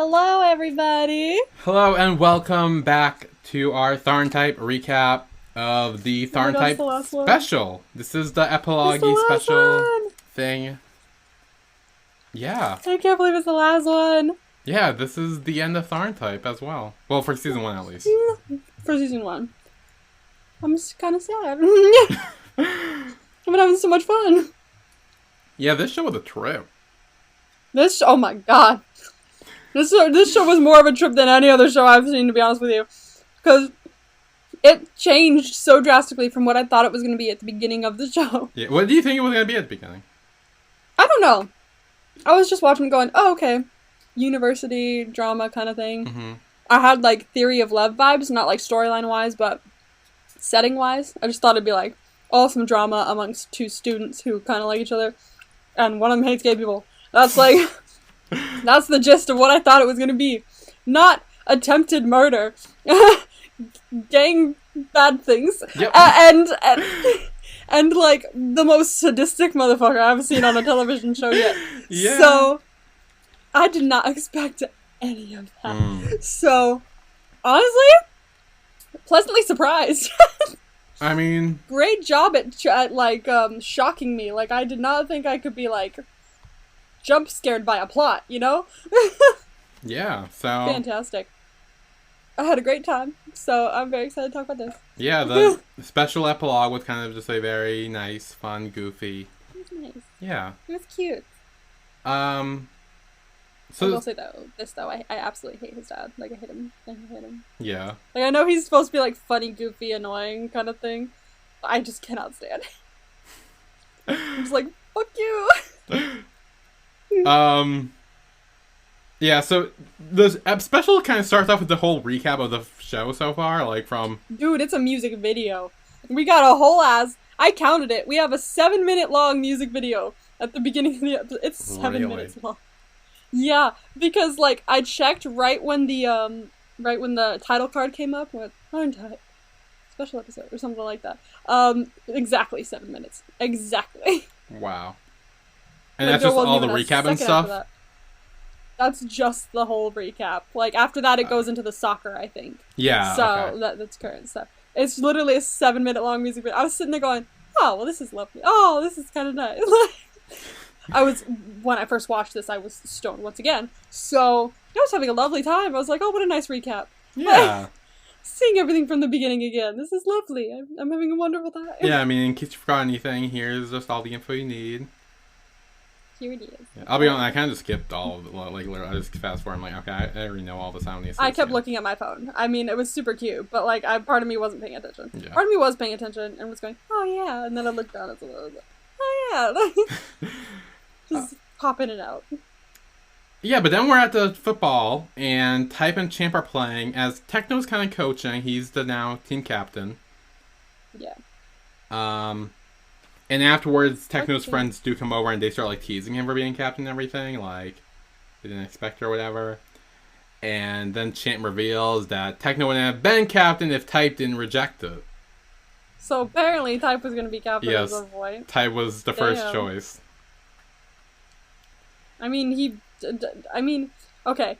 Hello, everybody. Hello and welcome back to our TharnType recap of the Oh my God, it's TharnType the last one. special. This is the It's the epilogue last special one. thing. Yeah. I can't believe it's the last one. Yeah, this is the end of TharnType as well. Well, for season 1 at least. For season 1. I'm just kind of sad. I've been having so much fun. Yeah, this show was a trip. Oh my God. This show was more of a trip than any other show I've seen, to be honest with you. Because it changed so drastically from what I thought it was going to be at the beginning of the show. Yeah, what do you think it was going to be at the beginning? I don't know. I was just watching going, oh, okay. University drama kind of thing. Mm-hmm. I had, like, Theory of Love vibes, not, like, storyline-wise, but setting-wise. I just thought it'd be, like, awesome drama amongst two students who kind of like each other, and one of them hates gay people. That's, like, that's the gist of what I thought it was going to be. Not attempted murder. Gang bad things. Yep. And, like, the most sadistic motherfucker I've seen on a television show yet. Yeah. So, I did not expect any of that. So, honestly, pleasantly surprised. I mean... Great job at like, shocking me. Like, I did not think I could be, like, jump scared by a plot, you know? Yeah, so... Fantastic. I had a great time, so I'm very excited to talk about this. Yeah, the special epilogue was kind of just a very nice, fun, goofy... It was nice. Yeah. It was cute. So I will say though, I absolutely hate his dad. Like, I hate him. Yeah. Like, I know he's supposed to be, like, funny, goofy, annoying kind of thing, but I just cannot stand it. I'm just like, fuck you! Yeah, so the special kind of starts off with the whole recap of the show so far, like from... Dude, it's a music video. We got a whole I counted it. We have a 7-minute long music video at the beginning of the episode. It's 7 minutes long. Yeah, because, like, I checked right when the title card came up, with TharnType special episode or something like that. Exactly 7 minutes. Exactly. Wow. And Like, that's just all the recap and stuff? That's just the whole recap. Like, after that, it goes into the soccer, I think. Yeah, so, okay. that's current stuff. It's literally a 7-minute long music video. I was sitting there going, oh, well, this is lovely. Oh, this is kind of nice. When I first watched this, I was stoned once again. So, I was having a lovely time. I was like, oh, what a nice recap. Yeah. Seeing everything from the beginning again. This is lovely. I'm having a wonderful time. Yeah, I mean, in case you forgot anything, here's just all the info you need. Here it is. Yeah, I'll be honest, I kind of just skipped all of it. Like, I just fast forward. I'm like, okay, I already know all the sound. I kept looking at my phone. I mean, it was super cute, but, like, part of me wasn't paying attention. Yeah. Part of me was paying attention and was going, oh, yeah. And then I looked down at it and I was like, oh, yeah. Just pop in and out. Yeah, but then we're at the football, and Type and Champ are playing, as Techno's kind of coaching. He's the now team captain. Yeah. And afterwards, Techno's friends do come over, and they start, like, teasing him for being captain and everything. Like, they didn't expect her or whatever. And then Champ reveals that Techno wouldn't have been captain if Type didn't reject it. So apparently Type was going to be captain at some point. Type was the first choice. I mean, okay.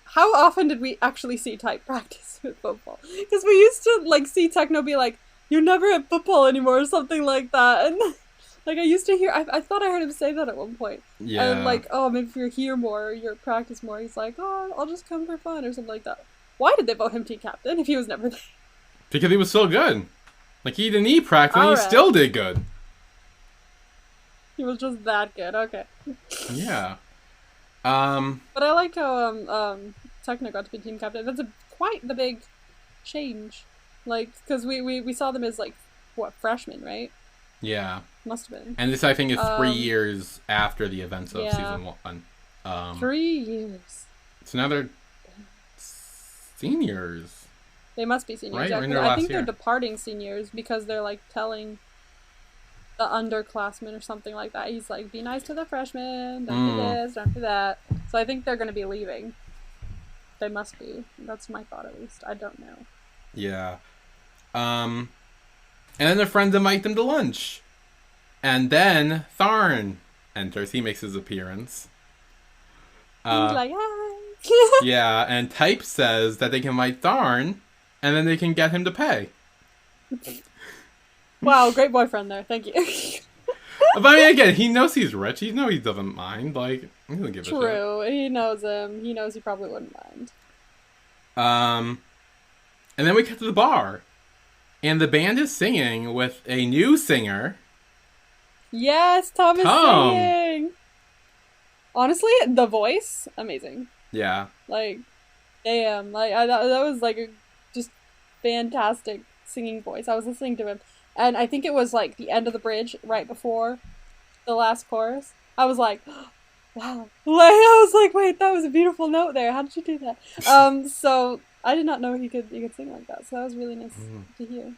How often did we actually see Type practice with football? Because we used to, like, see Techno be like, you're never at football anymore, or something like that. And, like, I used to hear, I thought I heard him say that at one point. Yeah. And, like, oh, maybe if you're here more, or you're at practice more, he's like, oh, I'll just come for fun, or something like that. Why did they vote him team captain if he was never there? Because he was so good. Like, he didn't need practice, and he still did good. He was just that good, okay. Yeah. But I like how, Techno got to be team captain. That's quite the big change. Like, because we saw them as, like, what, freshmen, right? Yeah. Must have been. And this, I think, is 3 years after the events of season 1. 3 years. So now they're seniors. They must be seniors. Right? Yeah, I think they're departing seniors because they're, like, telling the underclassmen or something like that. He's like, be nice to the freshmen, don't do this, don't do that. So I think they're going to be leaving. They must be. That's my thought, at least. I don't know. Yeah. And then their friends invite them to lunch. And then Tharn enters. He makes his appearance. He's like, hi. Yeah, and Type says that they can invite Tharn, and then they can get him to pay. Wow, great boyfriend there. Thank you. But I mean, again, he knows he's rich. He knows he doesn't mind. Like, he doesn't give a shit. True. He knows him. He knows he probably wouldn't mind. And then we cut to the bar. And the band is singing with a new singer. Yes, Tom is singing. Honestly, the voice, amazing. Yeah. Like, damn. Like, that was, like, a just fantastic singing voice. I was listening to him. And I think it was, like, the end of the bridge right before the last chorus. I was like, wow. Like, I was like, wait, that was a beautiful note there. How did you do that? So I did not know he could sing like that. So that was really nice to hear.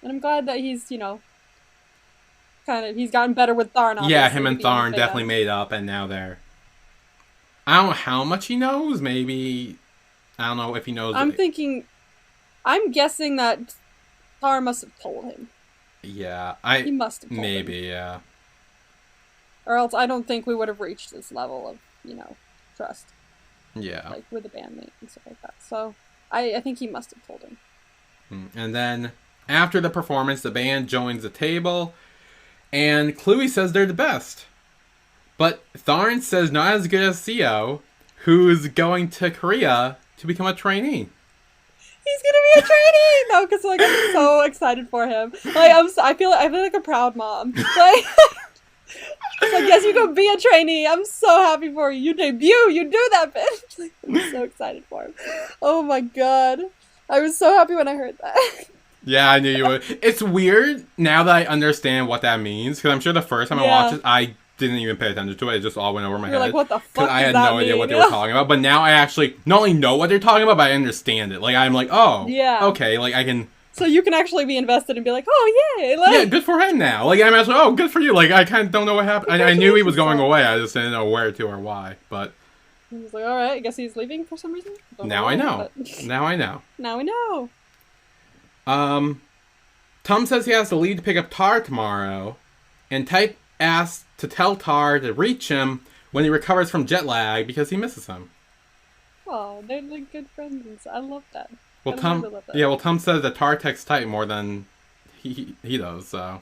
And I'm glad that he's, you know, he's gotten better with Tharn. Obviously, yeah, him and Tharn definitely made up, and now they're... I don't know how much he knows. Maybe... I don't know if he knows... I'm guessing that Tharn must have told him. Yeah, he must have told maybe, him. Yeah. Or else I don't think we would have reached this level of, you know, trust. Yeah. Like, with a bandmate and stuff like that. So, I think he must have told him. And then, after the performance, the band joins the table, and Chloe says they're the best. But Tharn says not as good as Theo, who's going to Korea to become a trainee. He's gonna be a trainee! No, because, like, I'm so excited for him. Like, I feel like a proud mom. Like... It's like, yes, you can be a trainee. I'm so happy for you. You debut. You do that, bitch. Like, I'm so excited for him. Oh my god. I was so happy when I heard that. Yeah, I knew you would. It's weird now that I understand what that means. Because I'm sure the first time I watched it, I didn't even pay attention to it. It just all went over my head. Like, what the fuck Because I had no idea what they were talking about. But now I actually not only know what they're talking about, but I understand it. Like, I'm like, oh, okay. Like, I can... So you can actually be invested and be like, oh, yay! Like, yeah, good for him now. Like, I'm actually, oh, good for you. Like, I kind of don't know what happened. I knew he was going away. I just didn't know where to or why. But he was like, all right, I guess he's leaving for some reason. Now I know. Now I know. Now we know. Tom says he has to leave to pick up Tar tomorrow, and Type asks to tell Tar to reach him when he recovers from jet lag because he misses him. Oh, they're like good friends. I love that. Well, Tom says that Tar texts Type more than he does, so.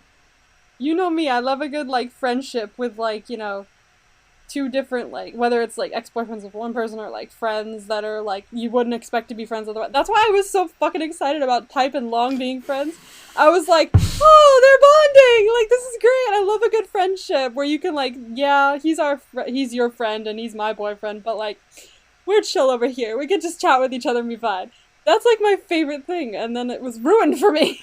You know me, I love a good, like, friendship with, like, you know, two different, like, whether it's, like, ex-boyfriends of one person or, like, friends that are, like, you wouldn't expect to be friends otherwise. That's why I was so fucking excited about Type and Long being friends. I was like, oh, they're bonding! Like, this is great! I love a good friendship where you can, like, yeah, he's your friend and he's my boyfriend, but, like, we're chill over here. We can just chat with each other and be fine. That's, like, my favorite thing, and then it was ruined for me.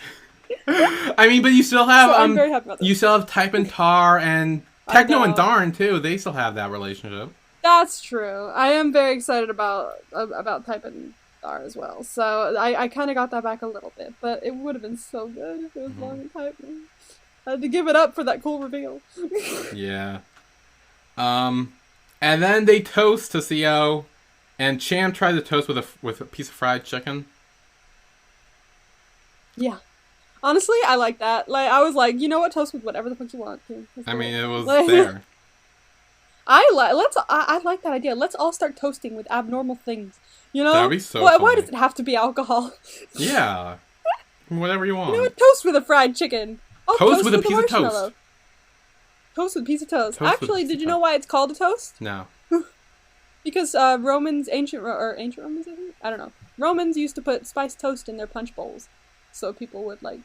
I mean, but you still have, so I'm very happy about this. You still have Type and Tar and Techno and Tharn, too. They still have that relationship. That's true. I am very excited about Type and Tar as well. So I kind of got that back a little bit, but it would have been so good if it was Long and Type. I had to give it up for that cool reveal. Yeah. And then they toast to CO. And Cham tried to toast with a piece of fried chicken. Yeah. Honestly, I like that. Like, I was like, you know what? Toast with whatever the fuck you want. I mean, it was there. I like that idea. Let's all start toasting with abnormal things. You know? That'd be so funny. Why does it have to be alcohol? Yeah. Whatever you want. You know what? Toast with a fried chicken. Toast with a piece of toast. Toast with a piece of toast. Actually, did you know why it's called a toast? No. Because ancient Romans, I think? I don't know. Romans used to put spiced toast in their punch bowls. So people would, like,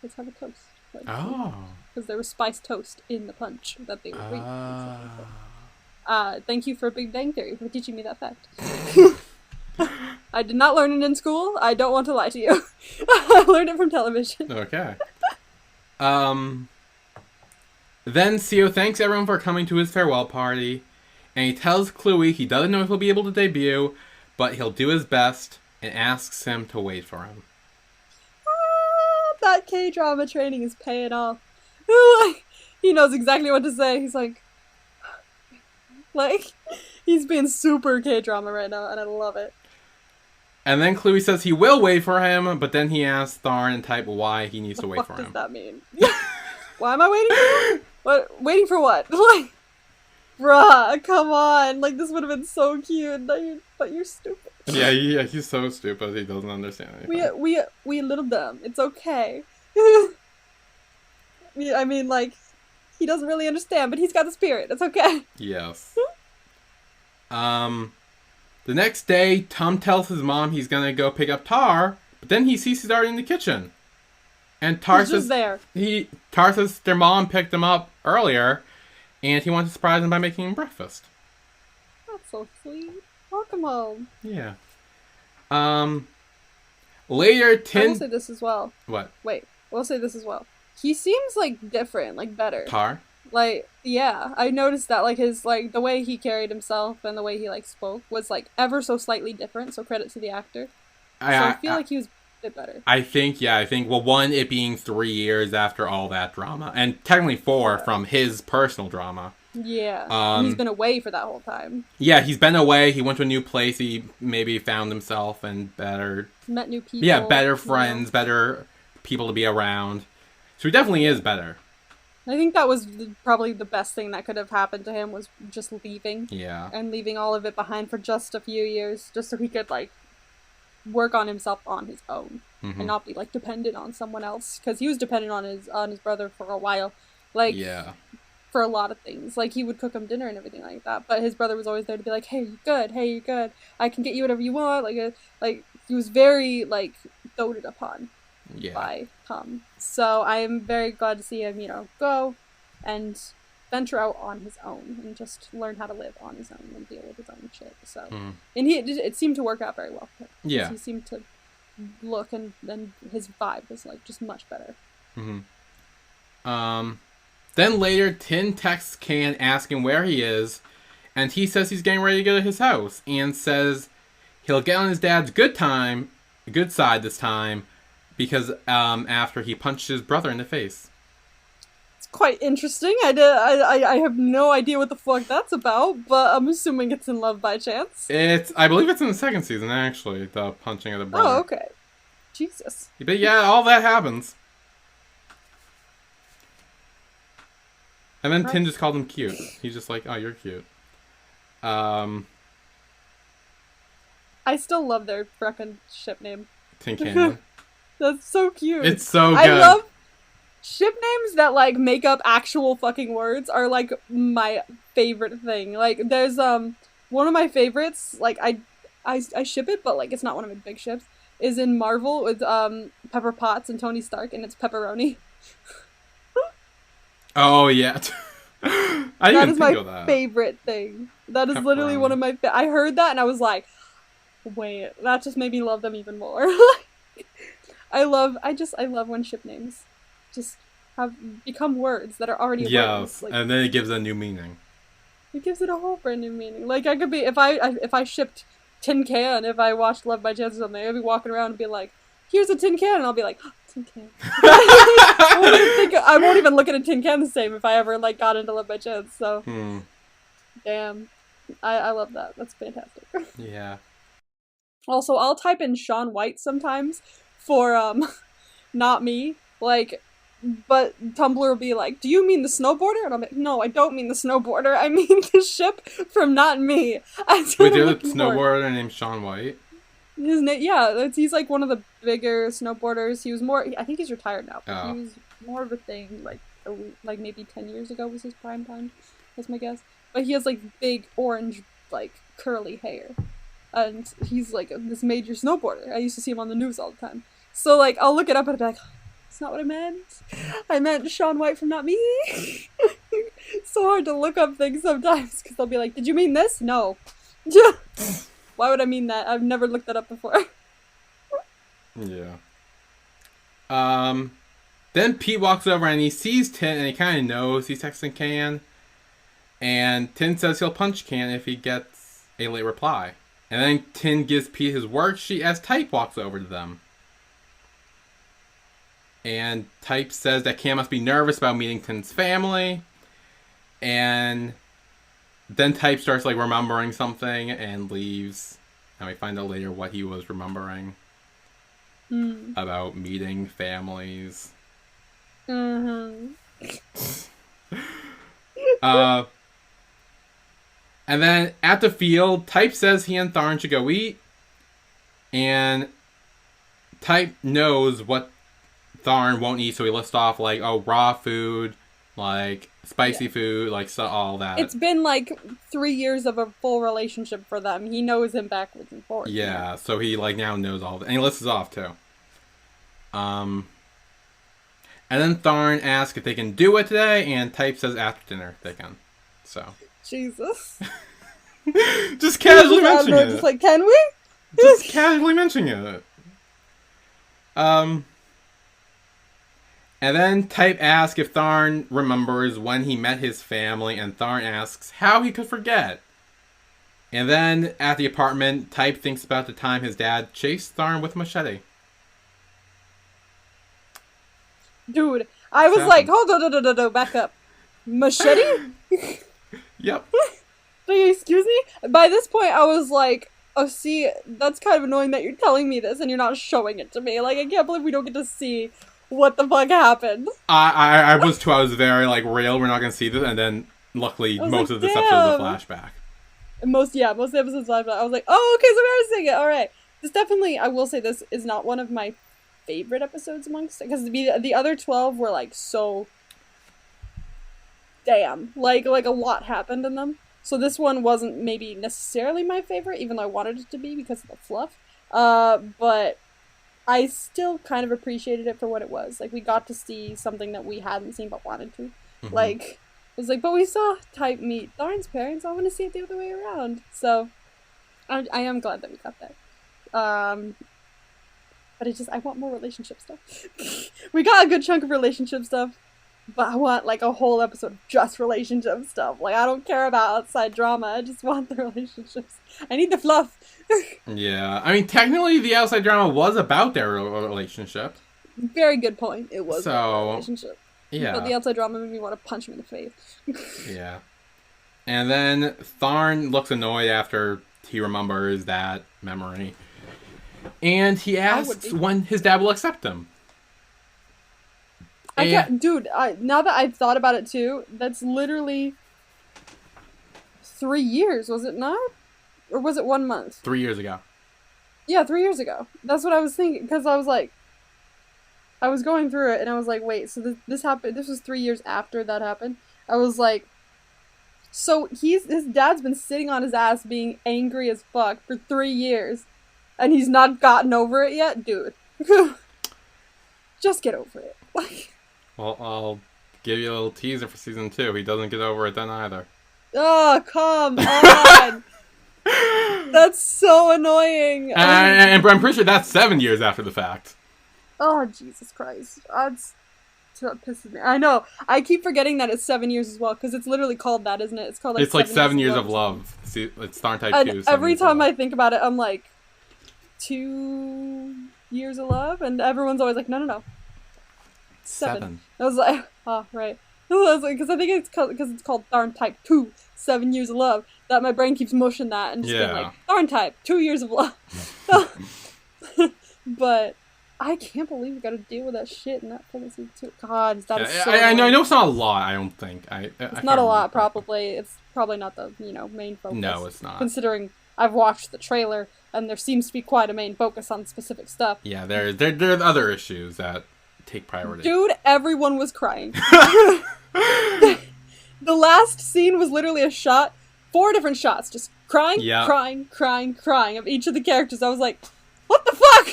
let's have a toast. Like, because there was spiced toast in the punch that they would eat. Thank you for Big Bang Theory for teaching me that fact. I did not learn it in school. I don't want to lie to you. I learned it from television. Okay. Then Theo thanks everyone for coming to his farewell party. And he tells Chloe he doesn't know if he'll be able to debut, but he'll do his best and asks him to wait for him. That K-drama training is paying off. He knows exactly what to say. He's like, he's being super K-drama right now, and I love it. And then Chloe says he will wait for him, but then he asks Tharn and Type why he needs to wait for him. What does that mean? Why am I waiting for him? What? Waiting for what? Bruh, come on. Like, this would have been so cute, but you're stupid. Yeah, he's so stupid. He doesn't understand anything. We little dumb. It's okay. I mean, like, he doesn't really understand, but he's got the spirit. It's okay. Yes. The next day, Tom tells his mom he's gonna go pick up Tar, but then he sees he's already in the kitchen. And Tar says Tar says their mom picked him up earlier, and he wants to surprise him by making him breakfast. That's so sweet. Welcome home. Yeah. Later, I will say this as well. What? Wait, I will say this as well. He seems, like, different, like, better. Tar? Like, yeah, I noticed that, like, his, like, the way he carried himself and the way he, like, spoke was, like, ever so slightly different, so credit to the actor. I feel like he was a bit better. I think, well, one, it being 3 years after all that drama, and technically 4 from his personal drama. Yeah, he's been away for that whole time. Yeah, he's been away, he went to a new place, he maybe found himself and better... Met new people. Yeah, better friends, better people to be around. So he definitely is better. I think that was probably the best thing that could have happened to him was just leaving. Yeah. And leaving all of it behind for just a few years, just so he could, like, work on himself on his own. Mm-hmm. And not be, like, dependent on someone else. Because he was dependent on his brother for a while. Like, yeah. For a lot of things. Like, he would cook him dinner and everything like that. But his brother was always there to be like, hey, you're good. Hey, you're good. I can get you whatever you want. Like he was very, like, doted upon. By Tom. So I'm very glad to see him, go and venture out on his own and just learn how to live on his own and deal with his own shit. So, and it seemed to work out very well for him. Yeah. He seemed to look and his vibe was, like, just much better. Mm-hmm. Then later, Tin texts Can asking where he is, and he says he's getting ready to go to his house and says he'll get on his dad's good side this time, because after he punched his brother in the face. It's quite interesting. I have no idea what the fuck that's about, but I'm assuming it's in Love by Chance. I believe it's in the second season, actually, the punching of the brother. Oh, okay. Jesus. But yeah, all that happens. And then Tin just called him cute. He's just like, oh, you're cute. I still love their frickin' ship name. Tin Can. That's so cute. It's so good. I love ship names that, like, make up actual fucking words are, like, my favorite thing. Like, there's, one of my favorites, like, I ship it, but, like, it's not one of my big ships, is in Marvel with, Pepper Potts and Tony Stark, and it's Pepperoni. Oh, yeah. I didn't think of that. That is my favorite thing. That is literally one of my... I heard that, and I was like, wait, that just made me love them even more. I love when ship names just have become words that are already yes, like, and then it gives a new meaning. It gives it a whole brand new meaning. Like, I could be if I shipped Tin Can, if I watched Love by Chance or something, I'd be walking around and be like, "Here's a tin can," and I'll be like, oh, "Tin can." I won't even look at a tin can the same if I ever, like, got into Love by Chance. So, damn, I love that. That's fantastic. Yeah. Also, I'll type in Shaun White sometimes for, not me, like, but Tumblr will be like, do you mean the snowboarder? And I'm like, no, I don't mean the snowboarder, I mean the ship from Not Me. Wait, there's a snowboarder named Shaun White? His name, yeah, he's, like, one of the bigger snowboarders. He was more, I think he's retired now, but he was more of a thing, like maybe 10 years ago was his prime time, that's my guess. But he has, like, big orange, like, curly hair. And he's, like, this major snowboarder. I used to see him on the news all the time. So, like, I'll look it up and I'll be like, that's not what I meant. I meant Shaun White from Not Me. It's so hard to look up things sometimes, because they'll be like, did you mean this? No. Why would I mean that? I've never looked that up before. Yeah. Then Pete walks over and he sees Tin and he kind of knows he's texting Can. And Tin says he'll punch Can if he gets a late reply. And then Tin gives Pete his worksheet as Type walks over to them. And Type says that Can must be nervous about meeting Tin's family. And then Type starts, like, remembering something and leaves. And we find out later what he was remembering. About meeting families. And then at the field, Type says he and Tharn should go eat. And Type knows what Tharn won't eat, so he lists off, like, raw food, like, spicy food, like, so all that. It's been, like, 3 years of a full relationship for them. He knows him backwards and forwards. Yeah, so he, like, now knows all of it. And he lists it off, too. And then Tharn asks if they can do it today, and Type says after dinner they can. So. Jesus. Just casually mentioning it. Just like, can we? Just casually mentioning it. And then Type asks if Tharn remembers when he met his family, and Tharn asks how he could forget. And then, at the apartment, Type thinks about the time his dad chased Tharn with Machete. Dude, I was like, hold on, back up. Machete? Yep. Excuse me? By this point, I was like, oh, see, that's kind of annoying that you're telling me this and you're not showing it to me. Like, I can't believe we don't get to see what the fuck happened. I was too. I was very, like, real, we're not going to see this, and then, luckily, most of this episode is a flashback. Most of the episodes flashback. I was like, oh, okay, so we're seeing it, alright. This definitely, I will say, this is not one of my favorite episodes amongst it, because the other 12 were, like, so... Damn. Like, a lot happened in them. So this one wasn't maybe necessarily my favorite, even though I wanted it to be because of the fluff. But I still kind of appreciated it for what it was. Like, we got to see something that we hadn't seen but wanted to. Mm-hmm. Like, it was like, but we saw Type meet Tharn's parents, I want to see it the other way around. So, I am glad that we got that. But I want more relationship stuff. We got a good chunk of relationship stuff. But I want, like, a whole episode of just relationship stuff. Like, I don't care about outside drama. I just want the relationships. I need the fluff. Yeah. I mean, technically, the outside drama was about their relationship. Very good point. It was about their relationship. Yeah. But the outside drama made me want to punch him in the face. Yeah. And then Tharn looks annoyed after he remembers that memory. And he asks when his dad will accept him. Dude, now that I've thought about it too, that's literally 3 years, was it not? Or was it 1 month? 3 years ago. Yeah, 3 years ago. That's what I was thinking, because I was like, I was going through it, and I was like, wait, so this happened, this was 3 years after that happened? I was like, so his dad's been sitting on his ass being angry as fuck for 3 years, and he's not gotten over it yet? Dude. Just get over it. Like... Well, I'll give you a little teaser for season 2. He doesn't get over it then either. Oh, come on! That's so annoying. And I'm pretty sure that's 7 years after the fact. Oh, Jesus Christ. That's what pisses me. I know. I keep forgetting that it's 7 years as well, because it's literally called that, isn't it? It's called, like, it's like 7 years of love. See, it's TharnType 2. Every time I think about it, I'm like, 2 years of love? And everyone's always like, no. 7. I was like, oh, right. I was like, because I think it's because it's called TharnType 2, 7 years of love, that my brain keeps mushing that and just being like, TharnType, 2 years of love. But I can't believe we got to deal with that shit in that season 2. God, that is so I know it's not a lot, I don't think. It's not a lot, probably. It's probably not the, main focus. No, it's not. Considering I've watched the trailer, and there seems to be quite a main focus on specific stuff. Yeah, there are other issues that take priority. Dude, everyone was crying. The last scene was literally a shot, 4 different shots, just crying, crying of each of the characters. I was like, what the fuck?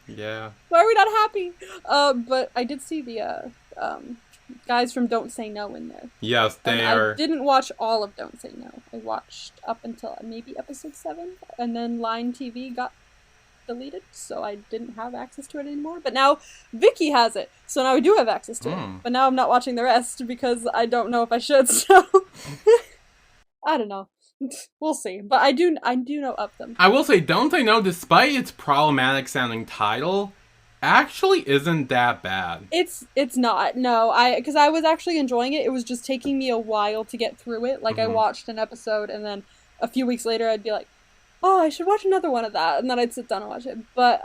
Yeah. Why are we not happy? But I did see the guys from Don't Say No in there. Yes, they are. I didn't watch all of Don't Say No. I watched up until maybe episode 7, and then Line TV got deleted, so I didn't have access to it anymore. But now Vicky has it, so now I do have access to it. But now I'm not watching the rest because I don't know if I should. So I don't know. We'll see. But I do know of them. I will say, Don't Say No, despite its problematic sounding title, actually isn't that bad. It's not. No, because I was actually enjoying it. It was just taking me a while to get through it. Like I watched an episode, and then a few weeks later I'd be like, oh, I should watch another one of that, and then I'd sit down and watch it. But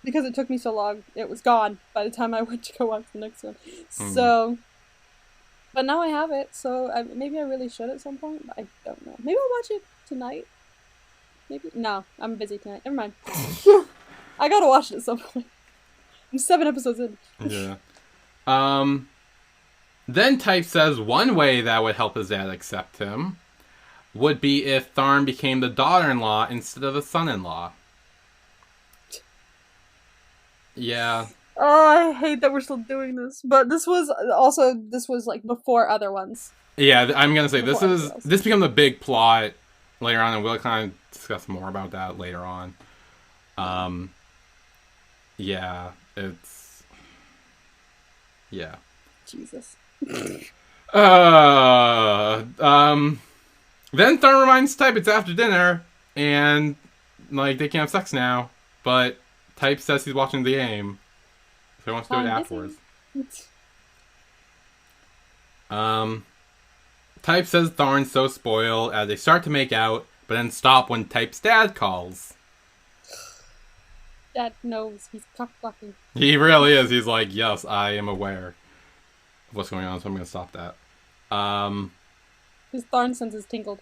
because it took me so long, it was gone by the time I went to go watch the next one. So, But now I have it, so maybe I really should at some point, but I don't know. Maybe I'll watch it tonight. Maybe? No, I'm busy tonight. Never mind. I gotta watch it at some point. I'm 7 episodes in. Yeah. Then Type says one way that would help his dad accept him would be if Tharn became the daughter-in-law instead of the son-in-law. Yeah. Oh, I hate that we're still doing this. But this was like before other ones. Yeah, I'm gonna say this becomes a big plot later on, and we'll kind of discuss more about that later on. Yeah, it's... Yeah. Jesus. Then Tharn reminds Type it's after dinner, and, like, they can have sex now, but Type says he's watching the game, so he wants to do it afterwards. Type says Tharn's so spoiled as they start to make out, but then stop when Type's dad calls. Dad knows he's cock-blocking. He really is. He's like, yes, I am aware of what's going on, so I'm going to stop that. His Tharn senses tingled.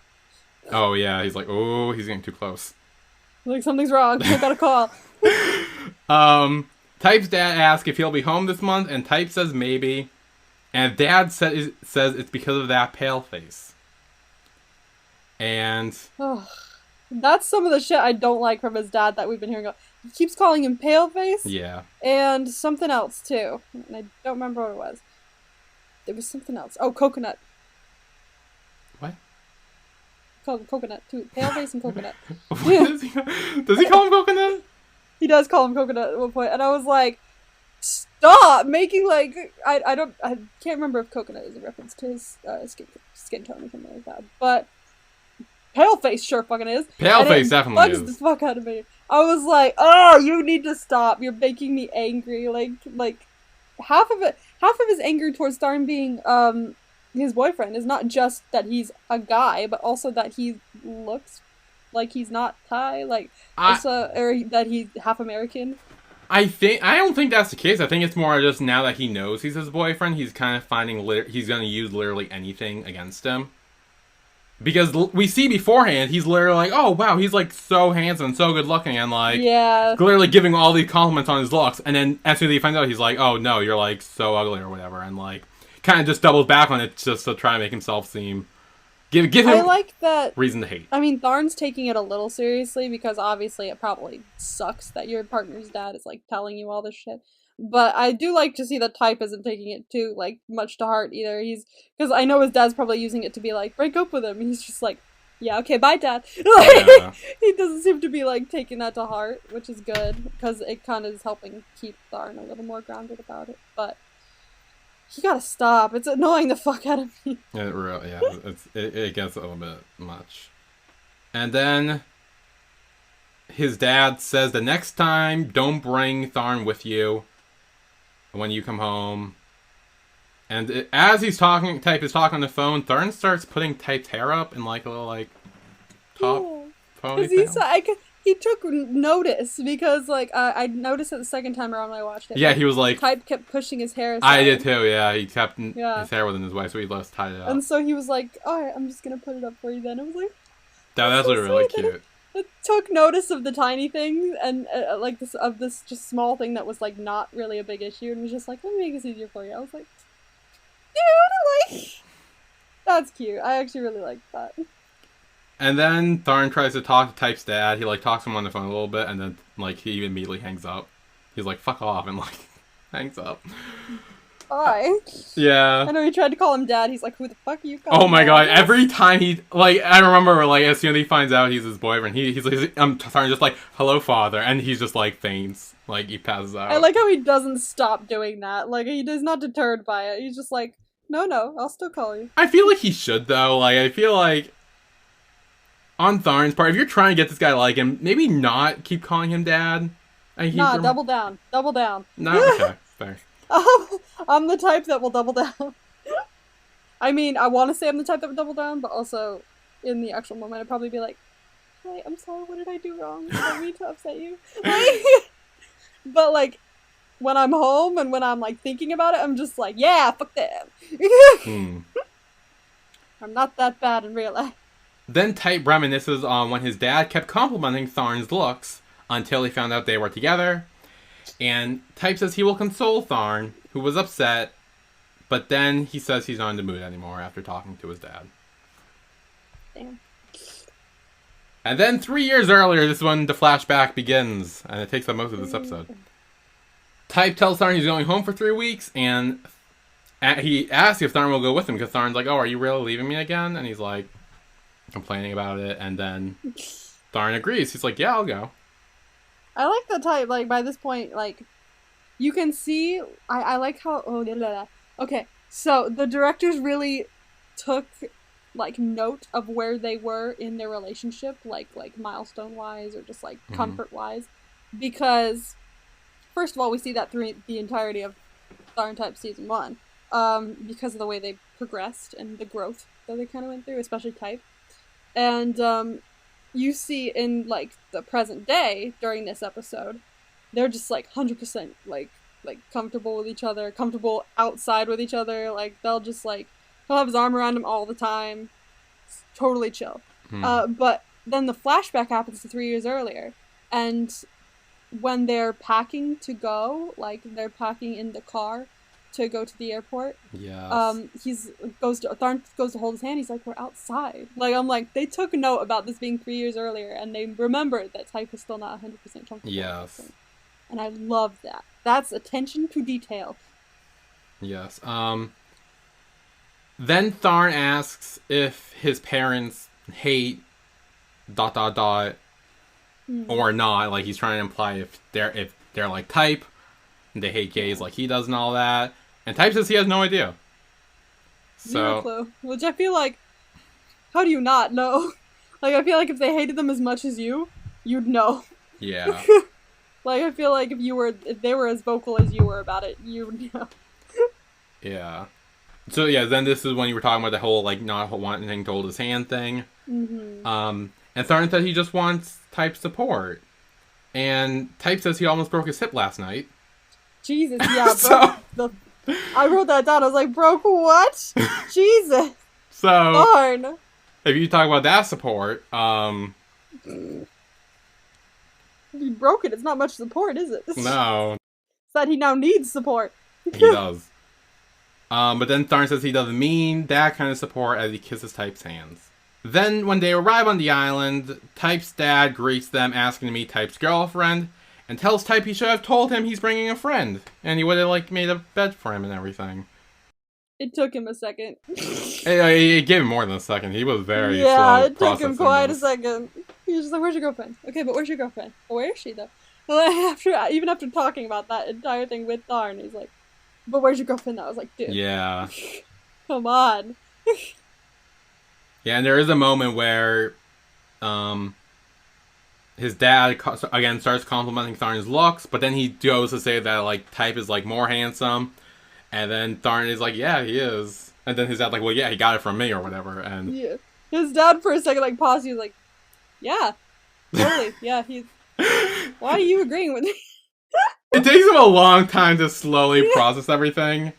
Oh, yeah. He's like, oh, he's getting too close. Like, something's wrong. I got a call. Type's dad asks if he'll be home this month, and Type says maybe. And Dad says it's because of that pale face. And... Oh, that's some of the shit I don't like from his dad that we've been hearing. He keeps calling him paleface. Yeah. And something else, too. And I don't remember what it was. There was something else. Oh, coconut. What? Called him coconut, too. Paleface and coconut. Does he call him coconut? He does call him coconut at one point. And I was like, stop making, like... I can't remember if coconut is a reference to his skin tone or something like that. But... Paleface sure fucking is. Paleface definitely is. Bugs the fuck out of me. I was like, oh, you need to stop. You're making me angry. Like half of his anger towards Tharn being his boyfriend is not just that he's a guy, but also that he looks like he's not Thai, or that he's half American. I don't think that's the case. I think it's more just now that he knows he's his boyfriend, he's kind of finding he's going to use literally anything against him. Because we see beforehand, he's literally like, oh, wow, he's, like, so handsome, so good-looking, and, like, literally giving all these compliments on his looks, and then as soon as he finds out, he's like, oh, no, you're, like, so ugly or whatever, and, like, kind of just doubles back on it just to try to make himself seem... Give him I like that, reason to hate. I mean, Tharn's taking it a little seriously, because obviously it probably sucks that your partner's dad is, like, telling you all this shit. But I do like to see that Type isn't taking it too, like, much to heart either. Because I know his dad's probably using it to be like, break up with him. And he's just like, yeah, okay, bye, Dad. Yeah. He doesn't seem to be, like, taking that to heart, which is good. Because it kind of is helping keep Tharn a little more grounded about it. But you gotta stop. It's annoying the fuck out of me. It gets a little bit much. And then... his dad says the next time, don't bring Tharn with you when you come home. And as he's talking, Type is talking on the phone, Tharn starts putting Type's hair up in like a little like top ponytail. He took notice because like I noticed it the second time around when I watched it. Yeah, he was like Type kept pushing his hair aside. I did too. Yeah, he kept his hair within his way, so he just tied it up. And so he was like, "All right, I'm just gonna put it up for you." Then I was like, "That's really cute." It took notice of the tiny things and like this just small thing that was like not really a big issue, and was just like, let me make this easier for you. I was like, dude, like, that's cute. I actually really liked that. And then Tharn tries to talk to Type's dad. He like talks to him on the phone a little bit, and then like he immediately hangs up. He's like, fuck off, and like hangs up. Why? Yeah. I know he tried to call him dad. He's like, who the fuck are you calling? Oh my god, every time he, like, I remember, like, as soon as he finds out he's his boyfriend, he's like, I'm sorry, just like, hello, father, and he's just, like, faints. Like, he passes out. I like how he doesn't stop doing that. Like, he is not deterred by it. He's just like, no, I'll still call you. I feel like he should, though. Like, I feel like, on Tharn's part, if you're trying to get this guy to like him, maybe not keep calling him dad. Nah, double down. Double down. No, okay, fair. I'm the type that will double down. I mean, I want to say I'm the type that would double down, but also, in the actual moment, I'd probably be like, I'm sorry, what did I do wrong? Did I mean to upset you? But, like, when I'm home and when I'm like thinking about it, I'm just like, yeah, fuck them. I'm not that bad in real life. Then Type reminisces on when his dad kept complimenting Tharn's looks until he found out they were together. And Type says he will console Tharn, who was upset, but then he says he's not in the mood anymore after talking to his dad. Damn. And then 3 years earlier, this is when the flashback begins, and it takes up most of this episode. Type tells Tharn he's going home for 3 weeks, and he asks if Tharn will go with him, because Tharn's like, oh, are you really leaving me again? And he's like, complaining about it, and then Tharn agrees. He's like, yeah, I'll go. I like the Type, like, by this point, like, you can see, I like how, okay, so the directors really took, like, note of where they were in their relationship, like milestone-wise, or just, like, comfort-wise, because, first of all, we see that through the entirety of TharnType Season 1, because of the way they progressed, and the growth that they kind of went through, especially Type. And, you see in, like, the present day, during this episode, they're just, like, 100%, like, comfortable with each other, comfortable outside with each other, like, they'll just, like, he'll have his arm around him all the time, it's totally chill. But then the flashback happens to 3 years earlier, and when they're packing to go, like, they're packing in the car to go to the airport. Yeah. Tharn goes to hold his hand. He's like, we're outside. Like, I'm like, they took note about this being 3 years earlier, and they remembered that Type is still not 100% comfortable. Yes. And I love that. That's attention to detail. Yes. Then Tharn asks if his parents hate ... or not. Like, he's trying to imply if they're like Type, and they hate gays like he does and all that. And Type says he has no idea. Zero clue. Which I feel like, how do you not know? Like, I feel like if they hated them as much as you, you'd know. Yeah. Like, I feel like if they were as vocal as you were about it, you would know. Yeah. So yeah, then this is when you were talking about the whole, like, not wanting to hold his hand thing. And Tharn said he just wants Type's support. And Type says he almost broke his hip last night. Jesus, yeah, bro. I wrote that down. I was like, broke what? Jesus. So, Tharn. If you talk about that support, If he broke it, it's not much support, is it? No. It's that he now needs support. He does. But then Tharn says he doesn't mean that kind of support as he kisses Type's hands. Then, when they arrive on the island, Type's dad greets them asking to meet Type's girlfriend, and tells Type he should have told him he's bringing a friend, and he would have, like, made a bed for him and everything. It took him a second. It gave him more than a second. He was very slow. Yeah, it took him quite a second. He was just like, where's your girlfriend? Okay, but where's your girlfriend? Well, where is she, though? Well, even after talking about that entire thing with Tharn, he's like, but where's your girlfriend, though? I was like, dude. Yeah. Come on. Yeah, and there is a moment where his dad, again, starts complimenting Tharn's looks, but then he goes to say that, like, Type is, like, more handsome, and then Tharn is like, yeah, he is. And then his dad, like, well, yeah, he got it from me, or whatever, and... Yeah. His dad, for a second, like, paused, he was like, yeah, totally, yeah, he's... Why are you agreeing with me? It takes him a long time to slowly process everything.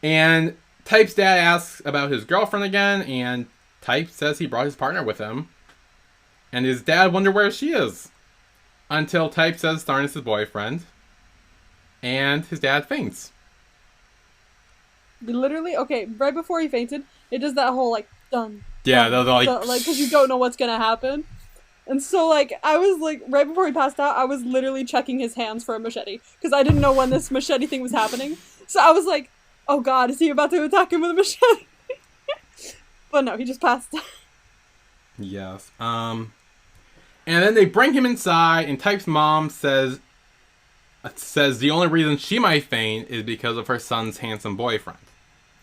And Type's dad asks about his girlfriend again, and Type says he brought his partner with him. And his dad wonders where she is. Until Type says Tharn is his boyfriend. And his dad faints. Literally, okay, right before he fainted, it does that whole, like, dun. Yeah, those are like, because you don't know what's gonna happen. And so, like, I was, like, right before he passed out, I was literally checking his hands for a machete. Because I didn't know when this machete thing was happening. So I was like, oh god, is he about to attack him with a machete? But no, he just passed out. Yes. And then they bring him inside, and Type's mom says the only reason she might faint is because of her son's handsome boyfriend.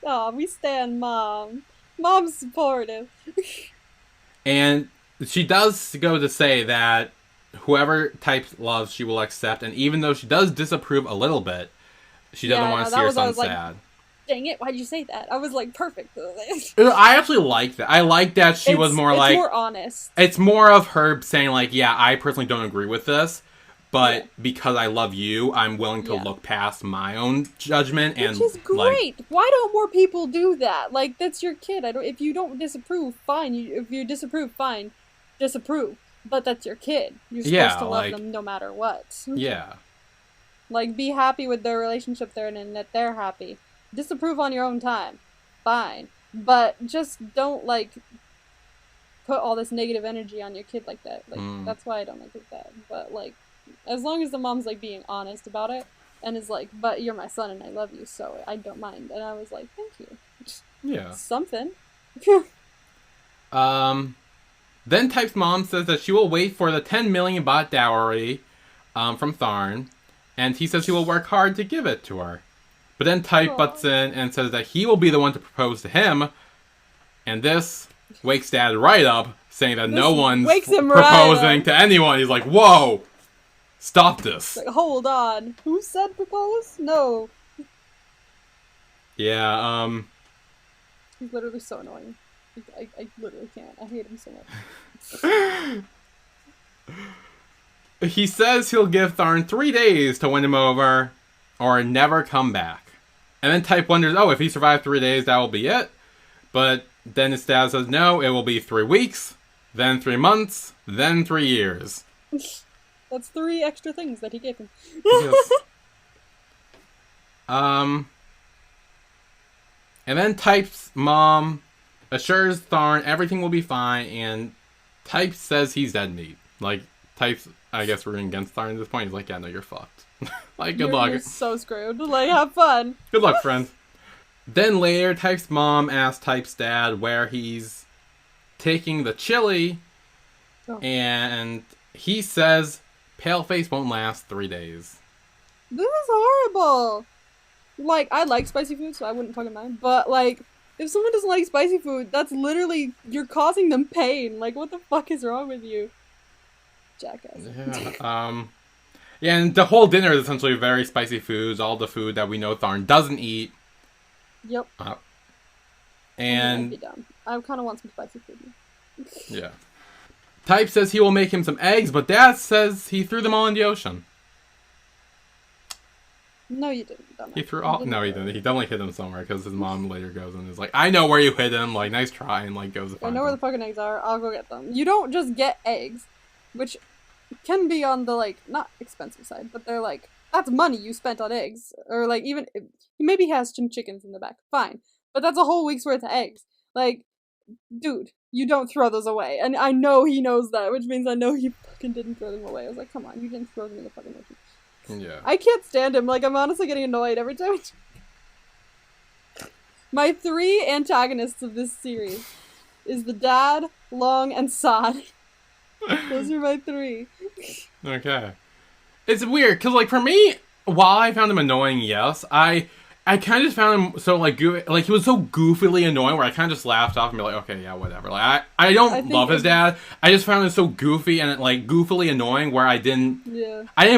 Aw, we stand Mom. Mom's supportive. And she does go to say that whoever Type loves, she will accept, and even though she does disapprove a little bit, she doesn't want to see her son sad. Like, dang it, why'd you say that? I was like, perfect. I actually like that. I like that she was more like... It's more honest. It's more of her saying, like, yeah, I personally don't agree with this, But because I love you, I'm willing to look past my own judgment. Which is great. Like, why don't more people do that? Like, that's your kid. If you don't disapprove, fine. If you disapprove, fine. Disapprove. But that's your kid. You're supposed to love them no matter what. Yeah. Like, be happy with their relationship they're in and that they're happy. Disapprove on your own time. Fine. But just don't, like, put all this negative energy on your kid like that. Like, that's why I don't like that. But, like, as long as the mom's, like, being honest about it and is like, but you're my son and I love you, so I don't mind. And I was like, thank you. Yeah. Something. Then Type's mom says that she will wait for the 10 million baht dowry from Tharn, and he says he will work hard to give it to her. But then Type butts in and says that he will be the one to propose to him, and this wakes Dad right up, saying that no one's proposing to anyone. He's like, whoa! Stop this. Like, hold on. Who said propose? No. Yeah, He's literally so annoying. I literally can't. I hate him so much. He says he'll give Tharn 3 days to win him over, or never come back. And then Type wonders, if he survives 3 days, that will be it. But then his dad says, no, it will be 3 weeks, then 3 months, then 3 years. That's 3 extra things that he gave him. Yes. And then Type's mom assures Tharn everything will be fine, and Type says he's dead meat. Like, Type's, I guess, rooting against Tharn at this point. He's like, yeah, no, you're fucked. Like, good luck. You're so screwed. Like, have fun. Good luck, friend. Then later, Type's mom asks Type's dad where he's taking the chili, and he says Paleface won't last 3 days. This is horrible. Like, I like spicy food, so I wouldn't fucking mind. But, like, if someone doesn't like spicy food, that's literally, you're causing them pain. Like, what the fuck is wrong with you? Jackass. Yeah, yeah, and the whole dinner is essentially very spicy foods, all the food that we know Tharn doesn't eat. Yep. And I kind of want some spicy food. Yeah. Type says he will make him some eggs, but Dad says he threw them all in the ocean. No, you didn't. Dumbass. He threw all. No, he didn't. He definitely hid them somewhere because his mom later goes and is like, "I know where you hid them. Like, nice try," and like goes to find I know where the fucking eggs are. I'll go get them. You don't just get eggs, which can be on the like not expensive side, but they're like that's money you spent on eggs, or like even maybe he has some chickens in the back. Fine, but that's a whole week's worth of eggs. Like, dude, you don't throw those away, and I know he knows that, which means I know he fucking didn't throw them away. I was like, come on, you didn't throw them in the fucking ocean. Yeah. I can't stand him. Like, I'm honestly getting annoyed every time. My 3 antagonists of this series is the dad, Long, and San. Those are my 3. Okay. It's weird, because, like, for me, while I found him annoying, yes, I kind of just found him so, like, he was so goofily annoying where I kind of just laughed off and be like, okay, yeah, whatever. Like, I don't love his dad. I just found him so goofy and, like, goofily annoying where I didn't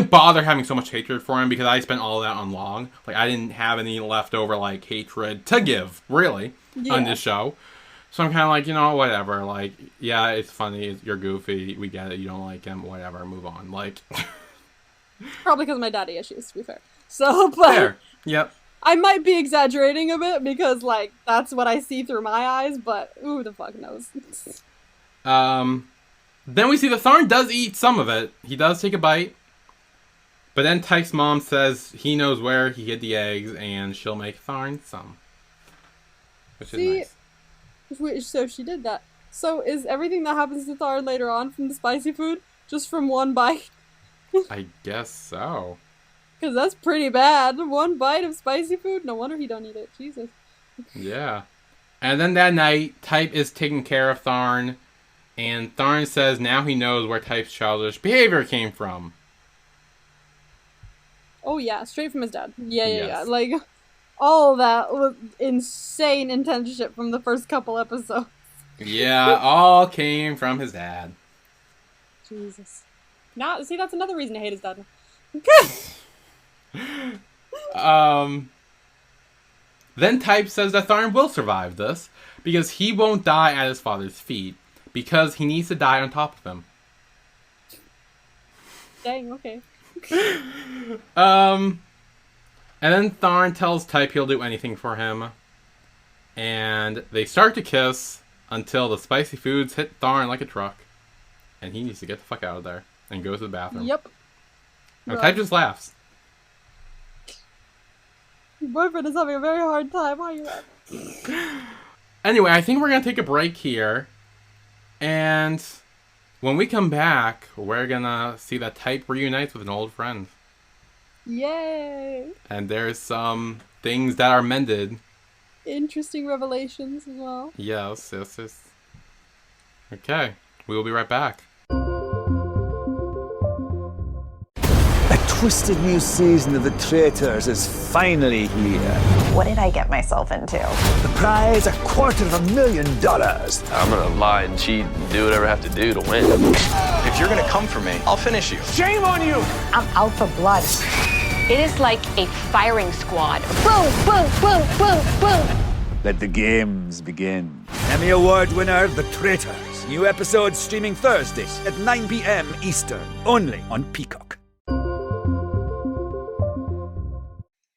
bother having so much hatred for him because I spent all of that on Long. Like, I didn't have any leftover, like, hatred to give, really, on this show. So I'm kind of like, you know, whatever. Like, yeah, it's funny. You're goofy. We get it. You don't like him. Whatever. Move on. Like... Probably because of my daddy issues, to be fair. So, but... Fair. Yep. I might be exaggerating a bit because, like, that's what I see through my eyes, but who the fuck knows? Then we see the Tharn does eat some of it. He does take a bite. But then Tyke's mom says he knows where he hid the eggs and she'll make Tharn some. Which is nice. Wait, so she did that. So is everything that happens to Tharn later on from the spicy food just from one bite? I guess so. Because that's pretty bad. 1 bite of spicy food? No wonder he don't eat it. Jesus. Yeah. And then that night, Type is taking care of Tharn. And Tharn says now he knows where Type's childish behavior came from. Oh yeah, straight from his dad. Yeah. Like, all that was insane intention from the first couple episodes. Yeah, all came from his dad. Jesus. See, that's another reason to hate his dad. Then Type says that Tharn will survive this because he won't die at his father's feet because he needs to die on top of him. Dang, okay. And then Tharn tells Type he'll do anything for him. And they start to kiss until the spicy foods hit Tharn like a truck. And he needs to get the fuck out of there and go to the bathroom. Yep. And Type just laughs. Your boyfriend is having a very hard time. Why are you laughing? Anyway, I think we're going to take a break here. And when we come back, we're going to see that Type reunites with an old friend. Yay! And there's some things that are mended. Interesting revelations as well. Yes. Okay, we will be right back. A twisted new season of The Traitors is finally here. What did I get myself into? The prize, $250,000. I'm gonna lie and cheat and do whatever I have to do to win. If you're gonna come for me, I'll finish you. Shame on you! I'm out for blood. It is like a firing squad. Boom, boom, boom, boom, boom. Let the games begin. Emmy Award winner, The Traitors. New episodes streaming Thursdays at 9 p.m. Eastern, only on Peacock.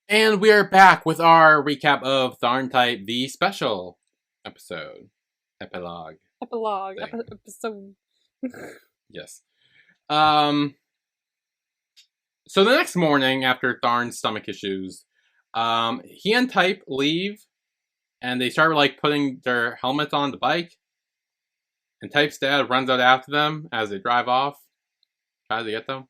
And we are back with our recap of TharnType, the special episode. Epilogue. Episode. Yes. So the next morning, after Tharn's stomach issues, he and Type leave, and they start like putting their helmets on the bike. And Type's dad runs out after them as they drive off. Tries to get them.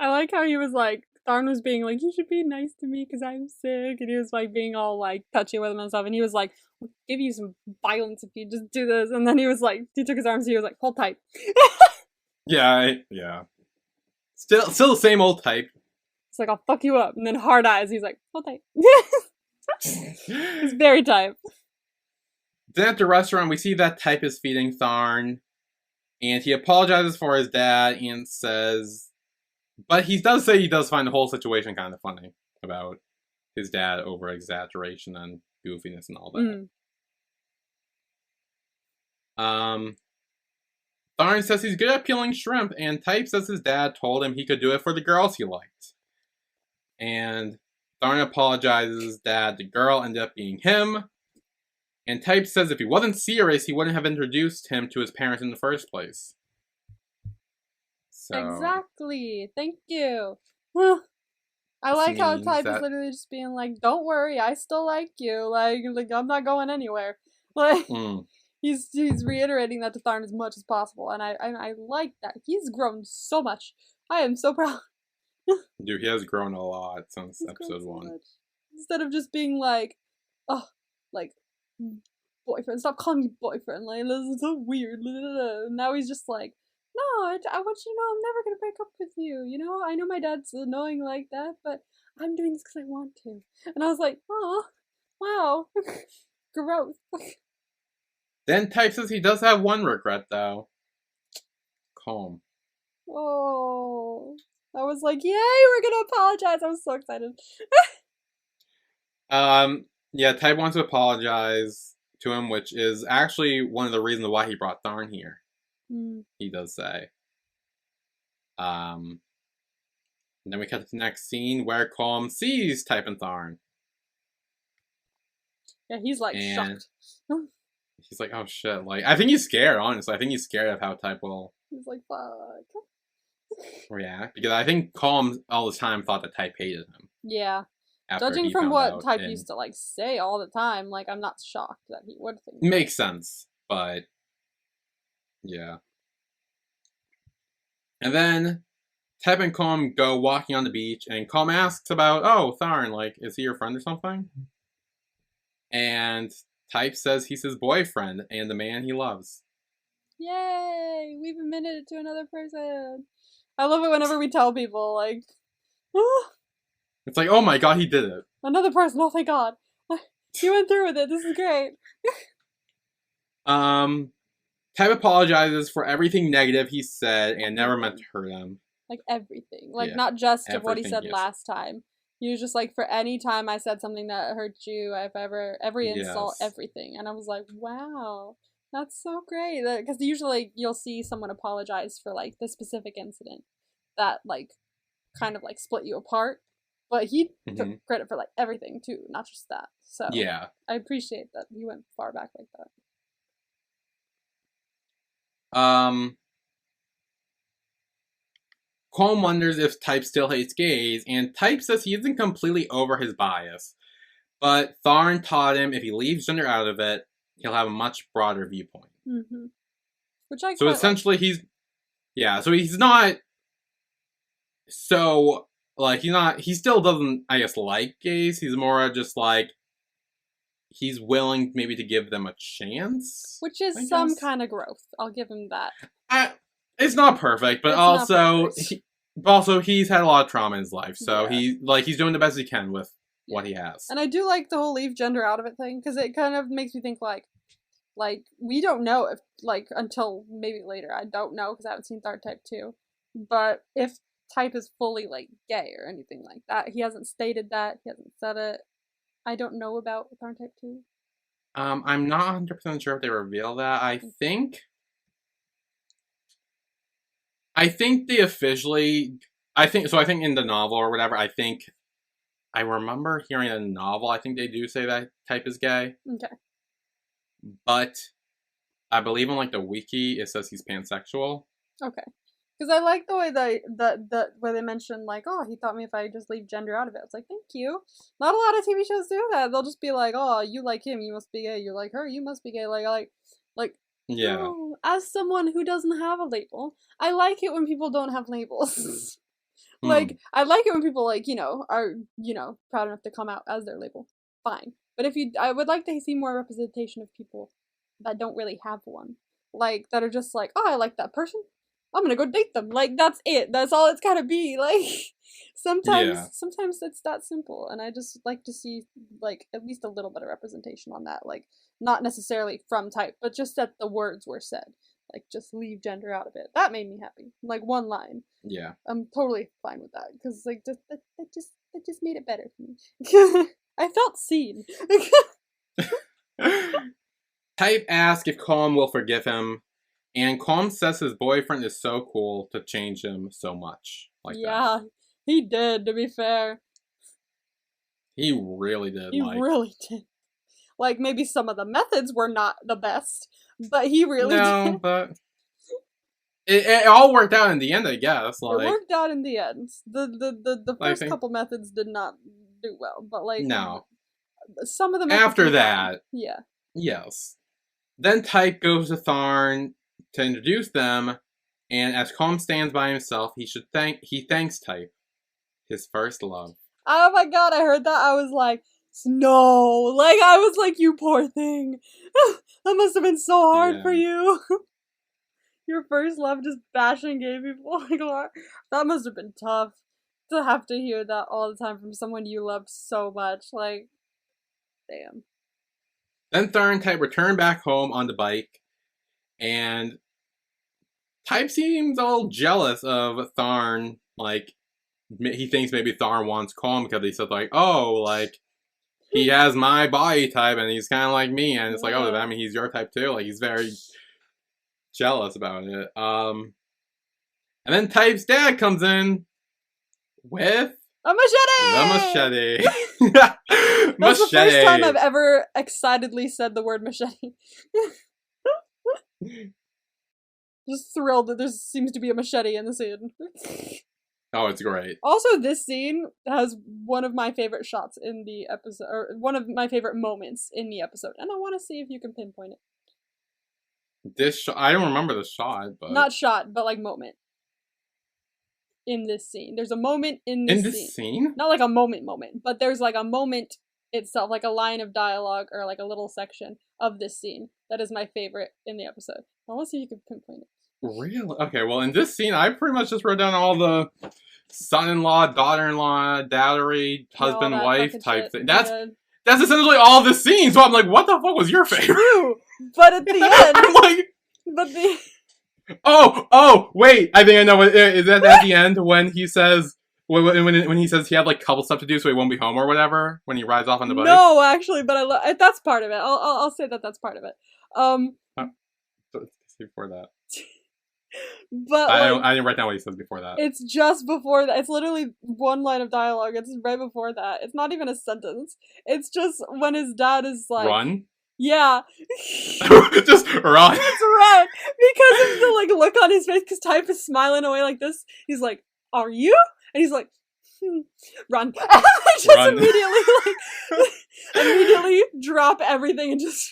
I like how he was like, Tharn was being like, you should be nice to me because I'm sick. And he was like being all like touchy with him and stuff. And he was like, I'll give you some violence if you just do this. And then he was like, he took his arms and he was like, hold tight. Yeah. Still the same old Type. It's like, I'll fuck you up. And then hard eyes. He's like, hold tight. He's very Type. Then at the restaurant, we see that Type is feeding Tharn. And he apologizes for his dad and says... But he does say he does find the whole situation kind of funny. About his dad over-exaggeration and goofiness and all that. Tharn says he's good at peeling shrimp, and Type says his dad told him he could do it for the girls he liked. And Tharn apologizes that the girl ended up being him. And Type says if he wasn't serious, he wouldn't have introduced him to his parents in the first place. So, exactly. Thank you. I like how Type is literally just being like, don't worry, I still like you. Like I'm not going anywhere. Like, he's reiterating that to Tharn as much as possible. And I like that. He's grown so much. I am so proud. Dude, he has grown a lot since episode 1. Much. Instead of just being like, oh, like, boyfriend, stop calling me boyfriend. Like, this is so weird. Now he's just like, no, I want you to know I'm never going to break up with you. You know, I know my dad's annoying like that, but I'm doing this because I want to. And I was like, oh, wow. Gross. Then Type says he does have one regret, though. Calm. Oh. I was like, yay, we're going to apologize. I was so excited. Yeah, Type wants to apologize to him, which is actually one of the reasons why he brought Tharn here. He does say. And then we cut to the next scene where Calm sees Type and Tharn. Yeah, he's like shocked. He's like, oh shit. Like, I think he's scared, honestly. I think he's scared of how Type will He's like, fuck. react. Because I think Calm all the time thought that Type hated him. Yeah. Judging from what Type used to like say all the time, like I'm not shocked that he would think. Makes sense, but yeah. And then Type and Calm go walking on the beach, and Calm asks about, oh, Tharn, like, is he your friend or something? And Type says he's his boyfriend and the man he loves. Yay! We've admitted it to another person. I love it whenever we tell people, like, it's like, oh my god, he did it. Another person, oh thank god. He went through with it, this is great. Type apologizes for everything negative he said and never meant to hurt him. Like everything. Like not just of what he said yes. last time. He was just like, for any time I said something that hurt you, every insult, everything. And I was like, wow, that's so great. Because usually you'll see someone apologize for like the specific incident that like kind of like split you apart. But he took credit for like everything too, not just that. So yeah, I appreciate that he went far back like that. Colm wonders if Type still hates gays, and Type says he isn't completely over his bias. But Tharn taught him if he leaves gender out of it, he'll have a much broader viewpoint. Mm-hmm. Which I so essentially he's not so like he still doesn't, I guess, like gays. He's more just like he's willing maybe to give them a chance, which is some kind of growth. I'll give him that. It's not perfect, but also he's had a lot of trauma in his life, so he's doing the best he can with what he has. And I do like the whole leave gender out of it thing, because it kind of makes me think like we don't know if like until maybe later. I don't know because I haven't seen TharnType 2, but if Type is fully like gay or anything like that, he hasn't stated that. He hasn't said it. I don't know about TharnType 2. I'm not 100% sure if they reveal that. I think they officially. I think in the novel or whatever. I remember hearing in a novel. I think they do say that Type is gay. Okay. But I believe on like the wiki it says he's pansexual. Okay. Because I like the way that where they mention like, oh, he taught me if I just leave gender out of it. It's like, thank you. Not a lot of TV shows do that. They'll just be like, oh, you like him, you must be gay. You like her, you must be gay. Like. Yeah. No. As someone who doesn't have a label, I like it when people don't have labels. Like, I like it when people like are proud enough to come out as their label. Fine. But I would like to see more representation of people that don't really have one. Like, that are just like, oh, I like that person. I'm gonna go date them. Like, that's it. That's all it's gotta be. Like, sometimes it's that simple. And I just like to see, like, at least a little bit of representation on that. Like, not necessarily from Type, but just that the words were said. Like, just leave gender out of it. That made me happy. Like, one line. Yeah. I'm totally fine with that. Because, like, that just made it better for me. I felt seen. Type asks if Colm will forgive him, and Colm says his boyfriend is so cool to change him so much. Like yeah, he did, to be fair. He really did. He really did. Like, maybe some of the methods were not the best, but he really did. No, but it all worked out in the end, I guess. Like, it worked out in the end. The first couple methods did not do well, but like no. Some of the methods after that, yeah. Yes. Then Type goes to Tharn to introduce them, and as Colm stands by himself, he thanks Type, his first love. Oh my god, I heard that. I was like, no. Like, I was like, you poor thing. That must have been so hard for you. Your first love just bashing gay people. Like, that must have been tough to have to hear that all the time from someone you loved so much. Like, damn. Then TharnType returned back home on the bike, and Type seems a little jealous of Tharn. Like, he thinks maybe Tharn wants Colm because he said, like, oh, like, he has my body type and he's kind of like me. And it's like, oh, does that mean he's your type too? Like, he's very jealous about it. And then Type's dad comes in with a machete! The machete. That's the first time I've ever excitedly said the word machete. Just thrilled that there seems to be a machete in the scene. Oh, it's great. Also, this scene has one of my favorite shots in the episode, or one of my favorite moments in the episode, and I want to see if you can pinpoint it. This shot, I don't remember the shot, but not shot, but like moment in this scene. There's a moment in this scene. Not like a moment, but there's like a moment itself, like a line of dialogue or like a little section of this scene that is my favorite in the episode. I want to see if you can pinpoint it. Really? Okay, well, in this scene, I pretty much just wrote down all the son-in-law, daughter-in-law, dowry, husband-wife type thing. That's essentially all the scene. So I'm like, what the fuck was your favorite? True, but at the end, I'm like, Oh, wait! I think I know. Is that at the end when he says when he says he had like couple stuff to do, so he won't be home or whatever when he rides off on the bike? No, actually, but that's part of it. I'll say that's part of it. Before that. But I didn't write down what he says before that. It's just before that. It's literally one line of dialogue. It's right before that. It's not even a sentence. It's just when his dad is like, Run? Yeah. Just run. It's red because of the like look on his face. Because Type is smiling away like this. He's like, "Are you?" And he's like, "Run!" Just Run. immediately drop everything and just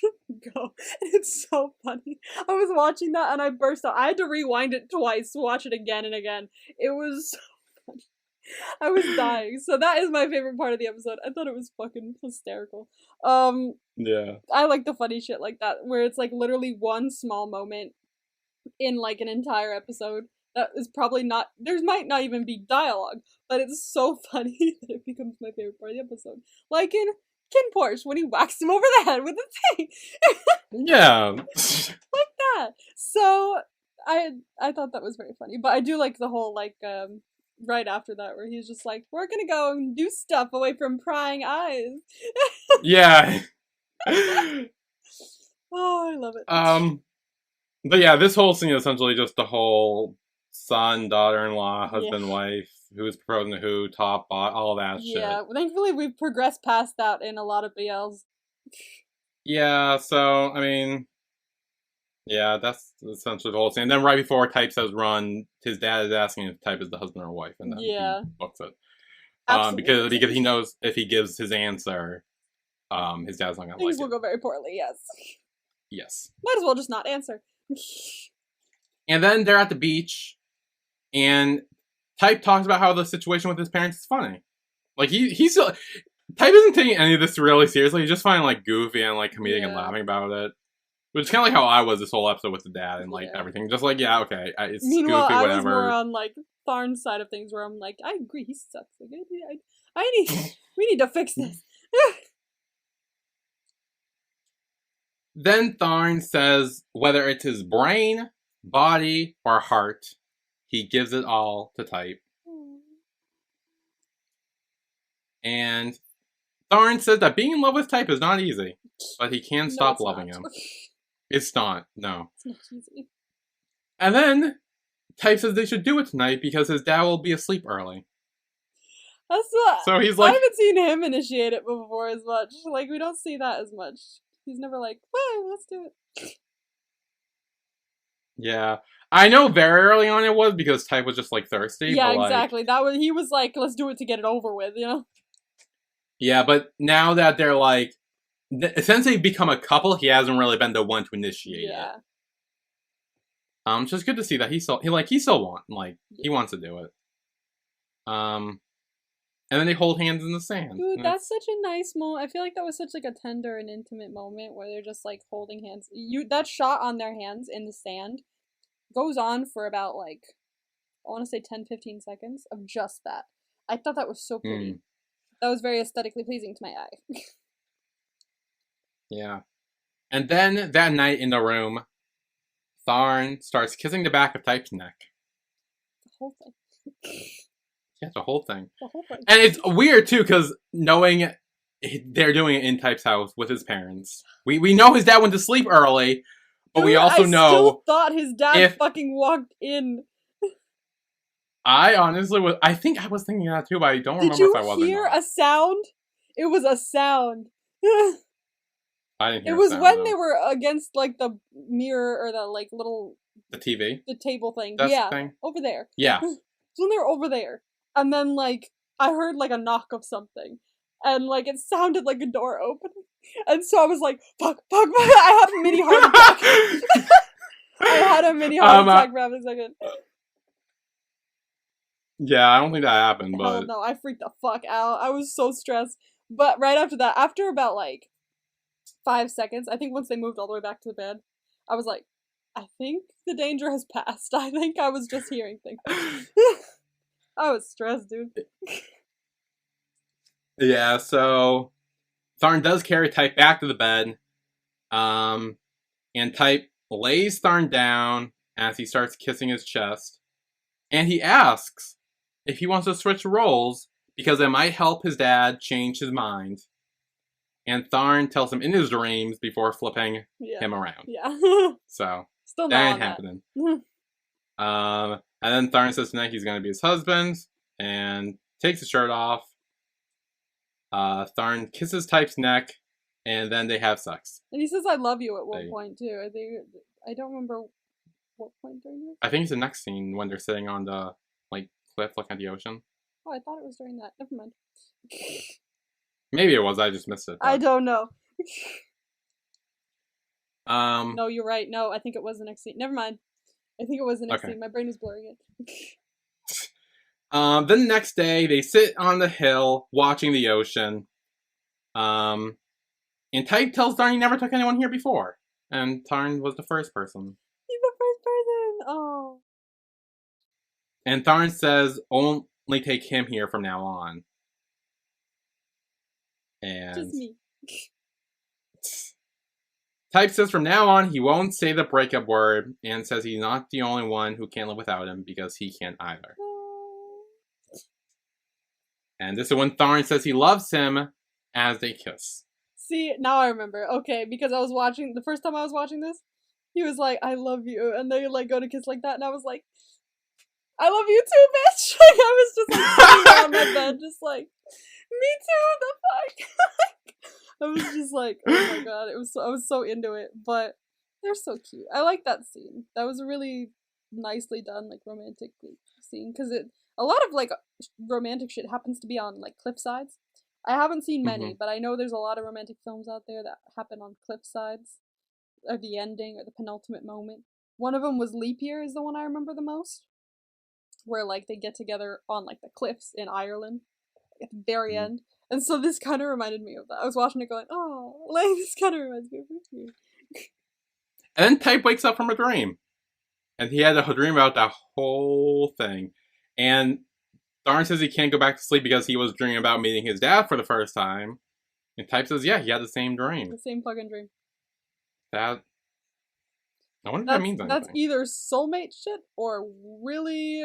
go. It's so funny. I was watching that and I burst out. I had to rewind it twice to watch it again and again. It was so funny. I was dying. So that is my favorite part of the episode. I thought it was fucking hysterical. Yeah. I like the funny shit like that, where it's like literally one small moment in like an entire episode that is probably not, there might not even be dialogue, but it's so funny that it becomes my favorite part of the episode. Like in Ken Porsche when he whacks him over the head with the thing. Yeah. Like that. So I thought that was very funny, but I do like the whole like right after that where he's just like, we're gonna go and do stuff away from prying eyes. Yeah. Oh, I love it. But yeah, this whole scene is essentially just the whole son, daughter-in-law, husband, wife, who's proposing to who, top, bot, all that shit. Yeah, thankfully we've progressed past that in a lot of BLs. Yeah, so, I mean, yeah, that's essentially the whole scene. And then right before Type says run, his dad is asking if Type is the husband or wife, and then he books it. Because he knows if he gives his answer, his dad's not gonna like it. Things will go very poorly, yes. Yes. Might as well just not answer. And then they're at the beach, and Type talks about how the situation with his parents is funny. Like, he's still... Type isn't taking any of this really seriously. He's just finding, like, goofy and, like, comedic and laughing about it. Which is kind of like how I was this whole episode with the dad and, like, everything. Just like, yeah, okay, it's Meanwhile, goofy, whatever. I was more on, like, Tharn's side of things, where I'm like, I agree, he sucks. Like, we need to fix this. Then Tharn says whether it's his brain, body, or heart, he gives it all to Type. And Tharn says that being in love with Type is not easy, but he can stop loving him. It's not, no. It's not easy. And then Type says they should do it tonight because his dad will be asleep early. That's not, so he's like, I haven't seen him initiate it before as much. Like, we don't see that as much. He's never like, well, let's do it. Yeah. I know very early on it was because Type was just, like, thirsty. Yeah, but, exactly. He was like, let's do it to get it over with, you know? Yeah, but now that they're, like, since they've become a couple, he hasn't really been the one to initiate it. It's just good to see that he still wants to do it. And then they hold hands in the sand. Dude, that's such a nice moment. I feel like that was such like a tender and intimate moment where they're just like holding hands. That shot on their hands in the sand goes on for about like, I want to say 10-15 seconds of just that. I thought that was so pretty. That was very aesthetically pleasing to my eye. Yeah. And then that night in the room, Tharn starts kissing the back of Type's neck. The whole thing. Yeah, the whole thing. The whole thing. And it's weird, too, because knowing they're doing it in Type's house with his parents. We know his dad went to sleep early, but we also know... I still thought his dad fucking walked in. I honestly was... I think I was thinking that, too, but I don't remember if I was. Did you hear a sound? It was a sound. I didn't hear it was a sound, when though. they were against, like, the mirror or the, like, little... The TV? The table thing. That's yeah, the thing? over there. Yeah. It's when they were over there. And then, like, I heard, like, a knock of something. And, like, it sounded like a door opening. And so I was like, fuck. I had a mini heart attack. I had a mini heart attack for a second. Yeah, I don't think that happened, but... Hell no, I freaked the fuck out. I was so stressed. But right after that, after about, like, 5 seconds, I think once they moved all the way back to the bed, I was like, I think the danger has passed. I think I was just hearing things. I was stressed, dude. Yeah, so Tharn does carry Type back to the bed. And Type lays Tharn down as he starts kissing his chest. And he asks if he wants to switch roles because it might help his dad change his mind. And Tharn tells him in his dreams before flipping him around. Yeah. So, Still that not ain't happening. And then Tharn says to Nick he's going to be his husband, and takes his shirt off. Tharn kisses Type's neck, and then they have sex. And he says, "I love you" at one point too. I don't remember what point during this. I think it's the next scene when they're sitting on the cliff looking at the ocean. Oh, I thought it was during that. Never mind. Maybe it was. I just missed it. I don't know. No, No, you're right. No, I think it was the next scene. Never mind. I think it was the next scene. My brain was blurring it. Then the next day, they sit on the hill watching the ocean. And Type tells Tharn he never took anyone here before. And Tharn was the first person. He's the first person! Oh. And Tharn says, only take him here from now on. And Just me. Type says from now on, he won't say the breakup word, and says he's not the only one who can't live without him, because he can't either. And this is when Tharn says he loves him as they kiss. See, now I remember. Okay, because I was watching, the first time I was watching this, he was like, "I love you," and they go to kiss like that, and I was like, "I love you too, bitch!" Like, I was just sitting on my bed, just like, "Me too, the fuck?" I was just like, oh my god, I was so into it, but they're so cute. I like that scene. That was a really nicely done, romantic scene, because a lot of romantic shit happens to be on cliff sides. I haven't seen many, but I know there's a lot of romantic films out there that happen on cliff sides, or the ending, or the penultimate moment. One of them was Leap Year, is the one I remember the most, where they get together on the cliffs in Ireland at the very end. And so this kind of reminded me of that. I was watching it going, oh, this kind of reminds me of you. And then Type wakes up from a dream. And he had a dream about that whole thing. And Tharn says he can't go back to sleep because he was dreaming about meeting his dad for the first time. And Type says, yeah, he had the same dream. The same fucking dream. I wonder if that means anything. That's either soulmate shit or really,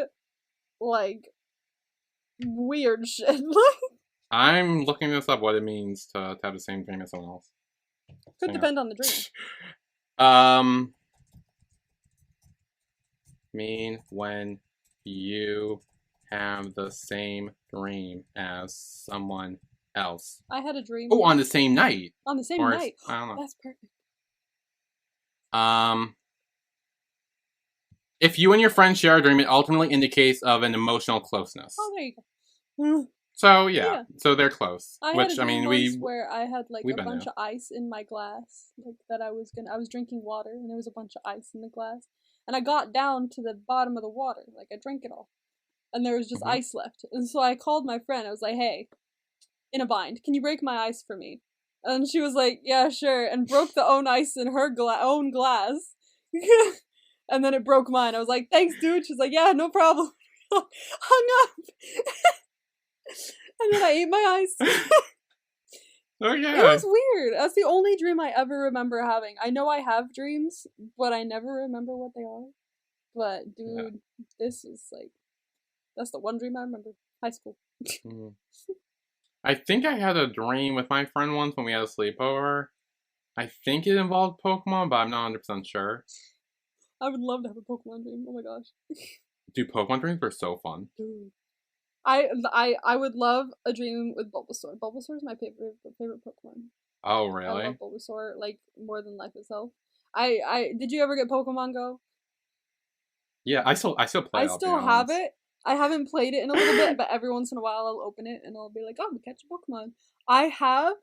weird shit. I'm looking this up, what it means to have the same dream as someone else. Could depend on the dream. Mean when you have the same dream as someone else. I had a dream. Oh, on the same night. On the same night. I don't know. That's perfect. If you and your friend share a dream, it ultimately indicates of an emotional closeness. Oh, there you go. So yeah, so they're close. I which had a dream we where I had a bunch of ice in my glass, that I was drinking water, and there was a bunch of ice in the glass, and I got down to the bottom of the water, I drank it all, and there was just ice left, and so I called my friend. I was like, "Hey, in a bind, can you break my ice for me?" And she was like, "Yeah, sure," and broke the own ice in her own glass. And then it broke mine. I was like, "Thanks, dude." She's like, "Yeah, no problem." Hung up. And then I ate my ice. Oh yeah. It was weird. That's the only dream I ever remember having. I know I have dreams, but I never remember what they are. But dude, this is that's the one dream I remember. High school. I think I had a dream with my friend once when we had a sleepover. I think it involved Pokemon, but I'm not 100% sure. I would love to have a Pokemon dream. Oh my gosh. Dude, Pokemon dreams were so fun. Dude. I would love a dream with Bulbasaur. Bulbasaur is my favorite Pokemon. Oh, really? I love Bulbasaur, more than life itself. Did you ever get Pokemon Go? Yeah, I still play it. I still have it. I haven't played it in a little bit, but every once in a while I'll open it and I'll be like, oh, we catch a Pokemon. I have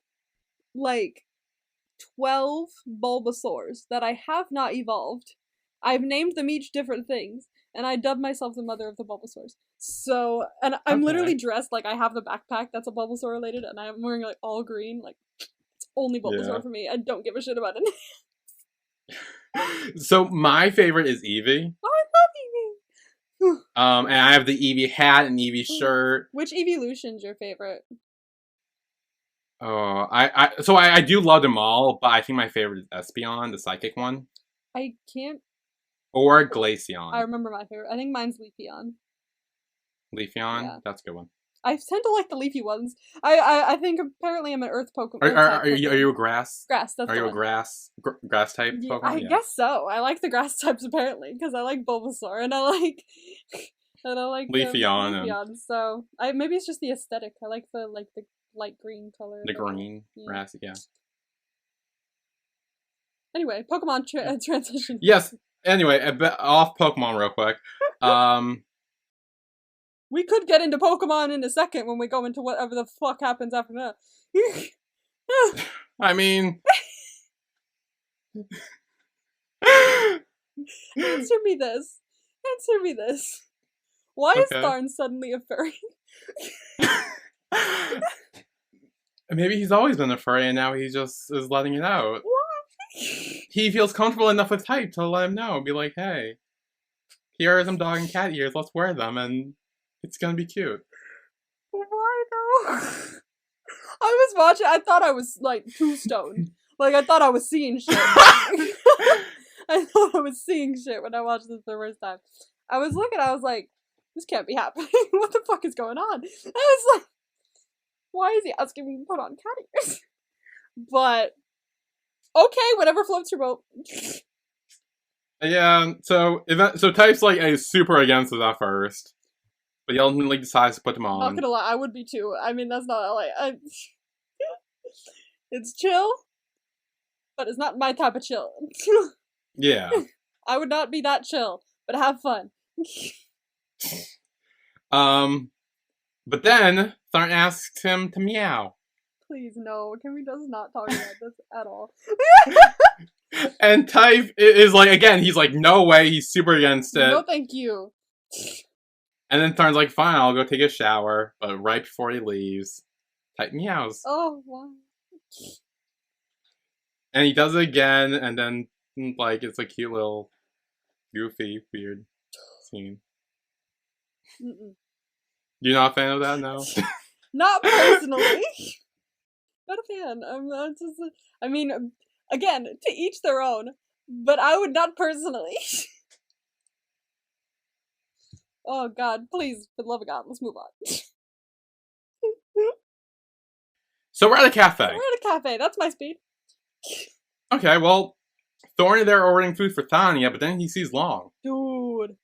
12 Bulbasaurs that I have not evolved. I've named them each different things, and I dubbed myself the mother of the Bulbasaurs. So, and I'm literally dressed I have the backpack that's a Bulbasaur related, and I'm wearing all green. It's only Bulbasaur for me. I don't give a shit about it. So my favorite is Eevee. Oh, I love Eevee. And I have the Eevee hat and Eevee shirt. Which evolution's your favorite? Oh, I do love them all, but I think my favorite is Espeon, the psychic one. I can't. Or Glaceon. I remember my favorite. I think mine's Leafeon. Leafeon? Yeah. That's a good one. I tend to like the leafy ones. I think apparently I'm an earth Pokemon. Are you a grass? Grass. That's Are you a grass type Pokemon? I guess so. I like the grass types apparently because I like Bulbasaur and I like Leafeon. So maybe it's just the aesthetic. I like the light green color. The green grass, yeah. Anyway, Pokemon transition. Yes. Anyway, off Pokemon real quick. We could get into Pokemon in a second when we go into whatever the fuck happens after that. I mean... Answer me this. Why is Tharn suddenly a furry? Maybe he's always been a furry and now he just is letting it out. Why? He feels comfortable enough with Type to let him know. Be like, hey, here are some dog and cat ears, let's wear them and it's gonna be cute. Why though? I was watching, I thought I was like too stoned. Like I thought I was seeing shit. I thought I was seeing shit when I watched this the first time. I was looking, I was like, this can't be happening. What the fuck is going on? I was like, why is he asking me to put on cat ears? But, okay, whatever floats your boat. Yeah, so Type's like super against it at first. But he ultimately decides to put them on. Not gonna lie, I would be too. I mean, that's not like... It's chill, but it's not my type of chill. Yeah. I would not be that chill, but have fun. But then Tharn asks him to meow. Please, no. Can we just not talk about this at all? And Type is like, again, he's like, no way, he's super against it. No, thank you. And then Tharn's like, fine, I'll go take a shower. But right before he leaves, Type meows. Oh, wow. And he does it again, and then, like, it's a cute little, goofy, weird scene. You're not a fan of that, no? Not personally. Not a fan. I mean, again, to each their own. But I would not personally. Oh god, please, for the love of God, let's move on. So we're at a cafe. That's my speed. Okay, well, Thorn is there ordering food for Thania, but then he sees Long. Dude.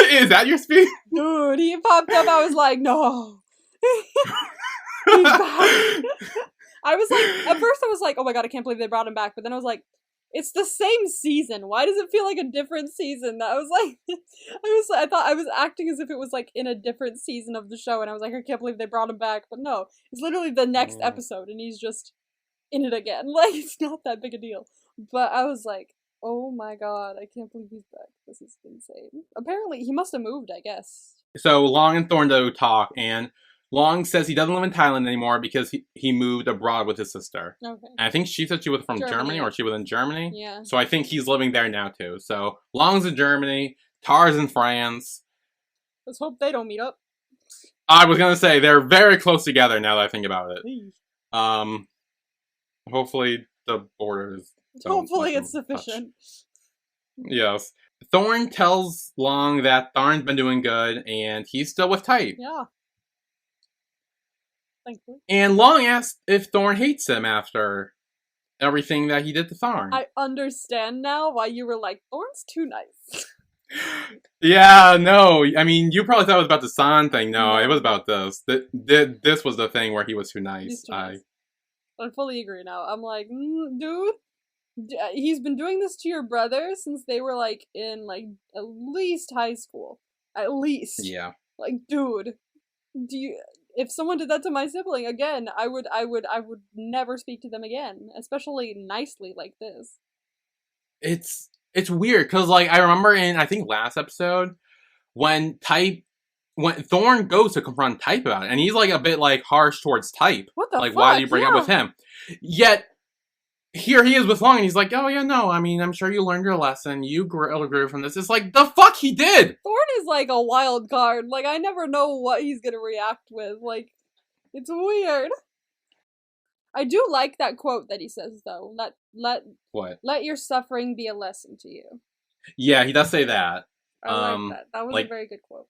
Is that your speed? Dude, he popped up, I was like, no. He's back. I was like, at first I was like, oh my god, I can't believe they brought him back, but then I was like, it's the same season. Why does it feel like a different season? I was like, I thought I was acting as if it was like in a different season of the show, and I was like, I can't believe they brought him back, but no, it's literally the next episode, and he's just in it again. Like, it's not that big a deal. But I was like, oh my god, I can't believe he's back. This is insane. Apparently, he must have moved, I guess. So Long and Thorn do talk, and Long says he doesn't live in Thailand anymore because he moved abroad with his sister. Okay. And I think she said she was from Germany or she was in Germany. Yeah. So I think he's living there now too. So Long's in Germany, Tar's in France. Let's hope they don't meet up. I was gonna say they're very close together now that I think about it. Hopefully the borders. Hopefully it's sufficient. Yes. Thorn tells Long that Tharn's been doing good and he's still with Type. Yeah. Thankfully. And Long asks if Thorn hates him after everything that he did to Tharn. I understand now why you were like, Thorn's too nice. Yeah, no. I mean, you probably thought it was about the San thing. No, it was about this. This was the thing where he was too nice. I fully agree now. I'm like, dude, he's been doing this to your brother since they were like in like at least high school. At least. Yeah. Like, dude, if someone did that to my sibling again, I would never speak to them again, especially nicely like this. It's weird because like I remember in I think last episode when Thorn goes to confront Type about it, and he's like a bit like harsh towards Type. What the like fuck? Why do you break up with him? Yet here he is with Long, and he's like, oh yeah, no, I mean I'm sure you learned your lesson. You grew from this. It's like the fuck he did. Thorn is like a wild card. Like I never know what he's gonna react with. Like it's weird. I do like that quote that he says though. Let your suffering be a lesson to you. Yeah, he does say that. I like that. That was a very good quote.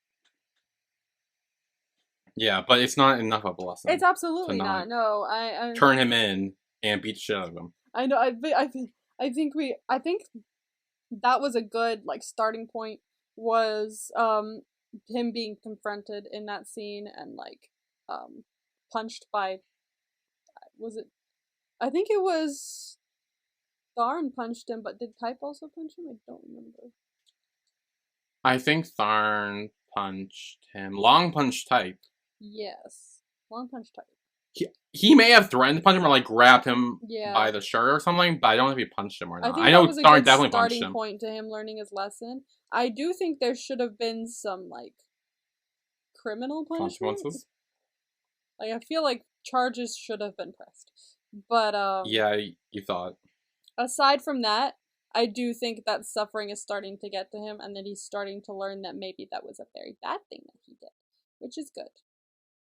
Yeah, but it's not enough of a lesson. It's absolutely not. No, I turn him in and beat the shit out of him. I know. I think that was a good like starting point. Was him being confronted in that scene and like punched by, was it, I think it was Tharn punched him, but did Type also punch him? I don't remember. I think Tharn punched him. Long punch Type. Yes. Long punch Type. He may have threatened to punch him or like grabbed him Yeah. by the shirt or something, but I don't know if he punched him or not. I know was Tharn definitely punched him. Starting point to him learning his lesson. I do think there should have been some like criminal punishment. Consequences. Like I feel like charges should have been pressed, but yeah, you thought. Aside from that, I do think that suffering is starting to get to him, and that he's starting to learn that maybe that was a very bad thing that he did, which is good.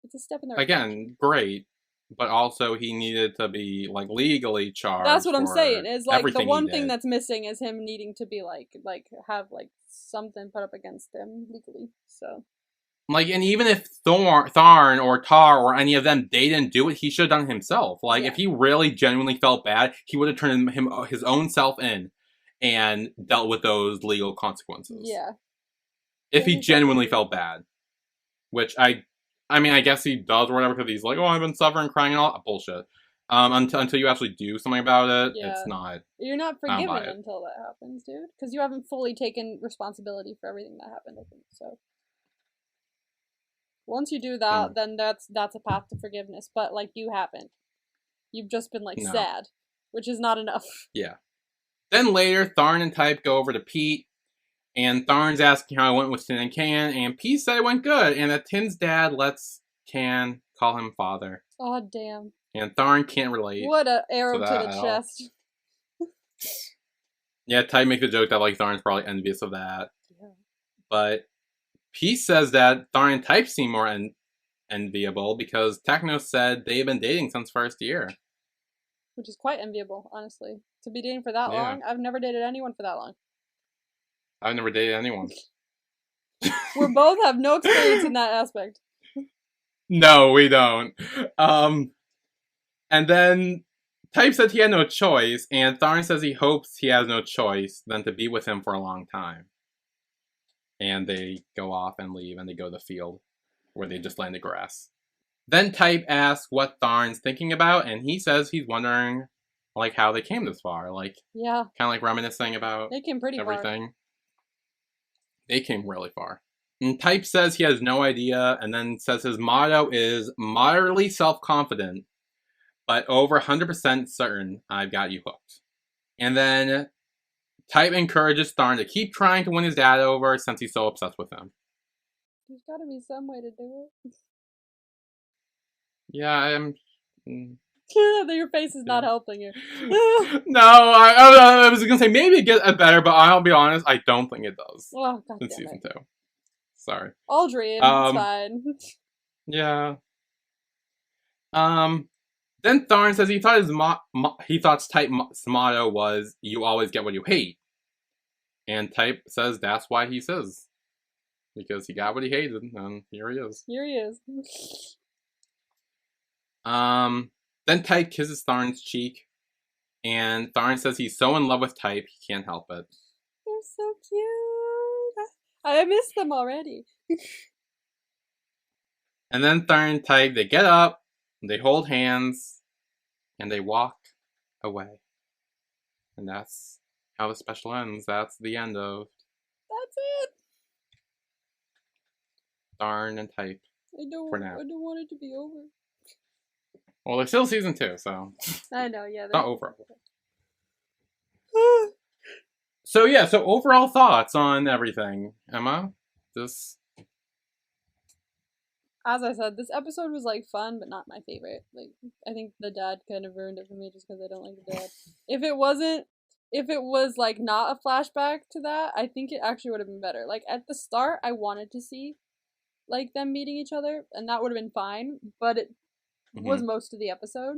It's a step in the right direction. Great. But also, he needed to be like legally charged. That's what I'm saying. Is like the one thing that's missing is him needing to be like have like something put up against him legally. So, like, and even if Tharn or Tar or any of them, they didn't do it, he should have done it himself. Like, if he really genuinely felt bad, he would have turned his own self in and dealt with those legal consequences. Yeah. If he genuinely felt bad, which I mean, I guess he does or whatever, because he's like, oh, I've been suffering, crying, and all bullshit. Until you actually do something about it, it's not. You're not forgiven until that happens, dude. Because you haven't fully taken responsibility for everything that happened, I think. So once you do that, then that's a path to forgiveness. But like you haven't. You've just been like sad, which is not enough. Yeah. Then later, Tharn and Type go over to Pete. And Tharn's asking how it went with Tin and Can, and Pete said it went good, and that Tin's dad lets Can call him father. Oh, damn. And Tharn can't relate. What a arrow to the chest. Yeah, Type makes the joke that like Tharn's probably envious of that. Yeah. But Pete says that Tharn and Type seem more enviable because Techno said they've been dating since first year. Which is quite enviable, honestly. To be dating for that long, I've never dated anyone for that long. I've never dated anyone. We both have no experience in that aspect. No, we don't. And then Type said he had no choice, and Tharn says he hopes he has no choice than to be with him for a long time. And they go off and leave, and they go to the field, where they just lay in the grass. Then Type asks what Tharn's thinking about, and he says he's wondering, like, how they came this far. Like, yeah, kind of like reminiscing about they came pretty everything. Far. They came really far. And Type says he has no idea, and then says his motto is moderately self-confident, but over 100% certain I've got you hooked. And then Type encourages Tharn to keep trying to win his dad over since he's so obsessed with him. There's gotta be some way to do it. Yeah, I'm... Your face is not helping you. No, I was gonna say maybe it gets better, but I'll be honest, I don't think it does. Oh, God in season 2. Sorry. I'll dream. It's fine. Yeah. Then Tharn says he thought he thought Type's motto was "You always get what you hate," and Type says that's why he says, because he got what he hated, and here he is. Here he is. Then Type kisses Tharn's cheek, and Tharn says he's so in love with Type he can't help it. They're so cute. I miss them already. And then Tharn and Type, they get up, they hold hands, and they walk away. And that's how the special ends. That's the end of... That's it! Tharn and Type. I don't want it to be over. Well, there's still season 2, so... I know, yeah. Not over. So yeah, so overall thoughts on everything. Emma? As I said, this episode was like fun, but not my favorite. Like, I think the dad kind of ruined it for me just because I don't like the dad. If it was like not a flashback to that, I think it actually would have been better. Like at the start, I wanted to see like them meeting each other, and that would have been fine, but it was most of the episode.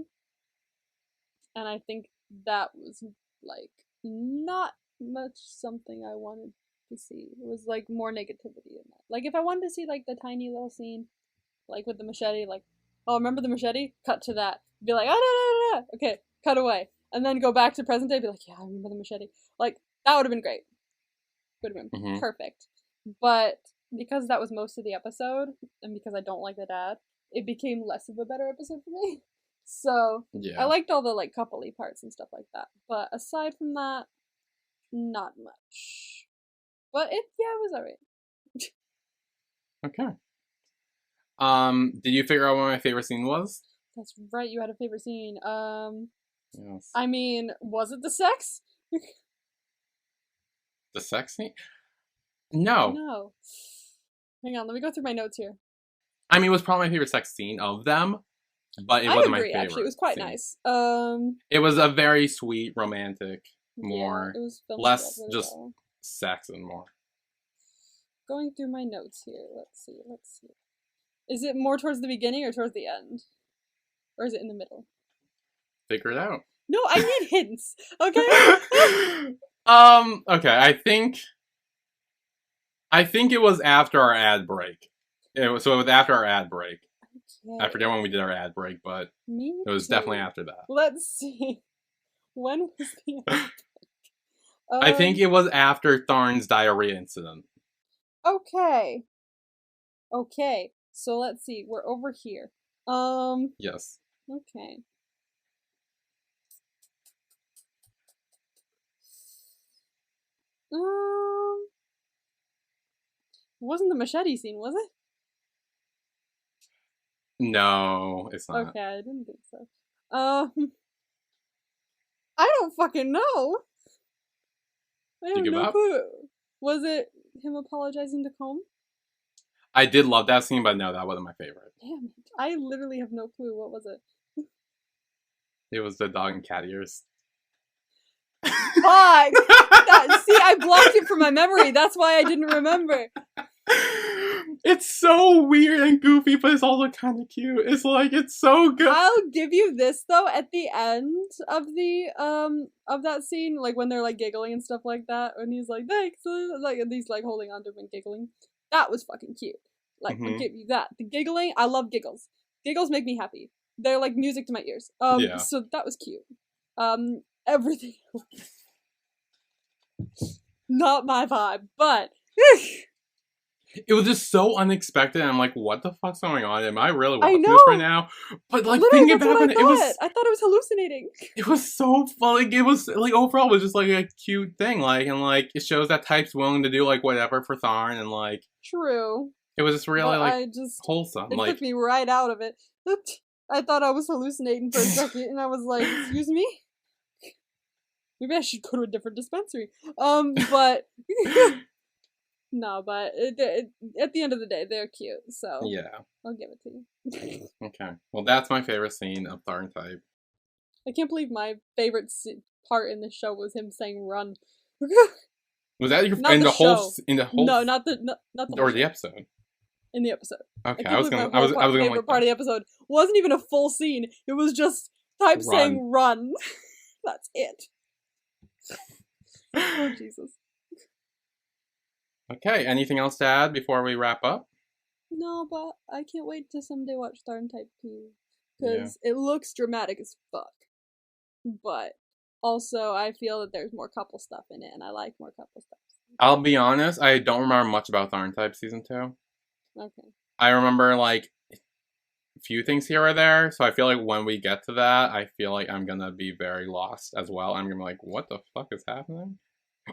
And I think that was like not much something I wanted to see. It was like more negativity in that. Like if I wanted to see like the tiny little scene like with the machete, like, oh, remember the machete? Cut to that. Be like, ah, da, da, da. Okay, cut away. And then go back to present day, be like, yeah, I remember the machete. Like, that would have been great. Would have been perfect. But because that was most of the episode, and because I don't like the dad, it became less of a better episode for me. So, Yeah. I liked all the, like, couple-y parts and stuff like that. But aside from that, not much. But it was alright. Okay. Did you figure out what my favorite scene was? That's right, you had a favorite scene. Yes. I mean, was it the sex? The sex scene? No. No. Hang on, let me go through my notes here. I mean, it was probably my favorite sex scene of them, but it wasn't my favorite. Actually, it was quite scene. nice. It was a very sweet, romantic, more, it was less really just well. sex and more. Going through my notes here, let's see. Is it more towards the beginning or towards the end? Or is it in the middle? Figure it out. No, I need hints, okay? Okay, I think it was after our ad break. It was after our ad break. Okay. I forget when we did our ad break, but it was definitely after that. Let's see. When was the ad break? I think it was after Tharn's diarrhea incident. Okay. So let's see. We're over here. Yes. Okay. It wasn't the machete scene, was it? No, it's not. Okay, I didn't think so. I don't fucking know. I have give no up? clue. Was it him apologizing to Combe? I did love that scene, but no, that wasn't my favorite. Damn it. I literally have no clue. What was it? It was the dog and cat ears. Fuck! See, I blocked it from my memory. That's why I didn't remember. It's so weird and goofy, but it's also kind of cute. It's like, it's so good. I'll give you this though. At the end of the of that scene, like when they're like giggling and stuff like that, and he's like, "Thanks," like, and he's like holding onto him and giggling. That was fucking cute. Like, I'll give you that. The giggling, I love giggles. Giggles make me happy. They're like music to my ears. Yeah. So that was cute. Everything else, not my vibe, but. It was just so unexpected. I'm like, what the fuck's going on? Am I really watching know. this right now? But like, Literally, thinking back on it, I thought it was hallucinating. it was so fun. Like, it was like overall, it was just like a cute thing. Like, and like it shows that Type's willing to do like whatever for Tharn, and like True. it was just really But like wholesome. It Like, took me right out of it. I thought I was hallucinating for a second, and I was like, "Excuse me." Maybe I should go to a different dispensary. But no, but at the end of the day, they're cute, so yeah. I'll give it to you. Okay. Well, that's my favorite scene of TharnType. I can't believe my favorite part in the show was him saying "run." Was that your Not in the the whole show. in the whole No, not the or whole the show. episode? In the episode. Okay, I was gonna like part of the episode wasn't even a full scene. It was just Type saying "run." That's it. Oh Jesus. Okay, anything else to add before we wrap up? No, but I can't wait to someday watch TharnType 2. Because it looks dramatic as fuck. But also, I feel that there's more couple stuff in it, and I like more couple stuff. I'll be honest, I don't remember much about TharnType Season 2. Okay. I remember, like, a few things here or there, so I feel like when we get to that, I feel like I'm gonna be very lost as well. I'm gonna be like, what the fuck is happening?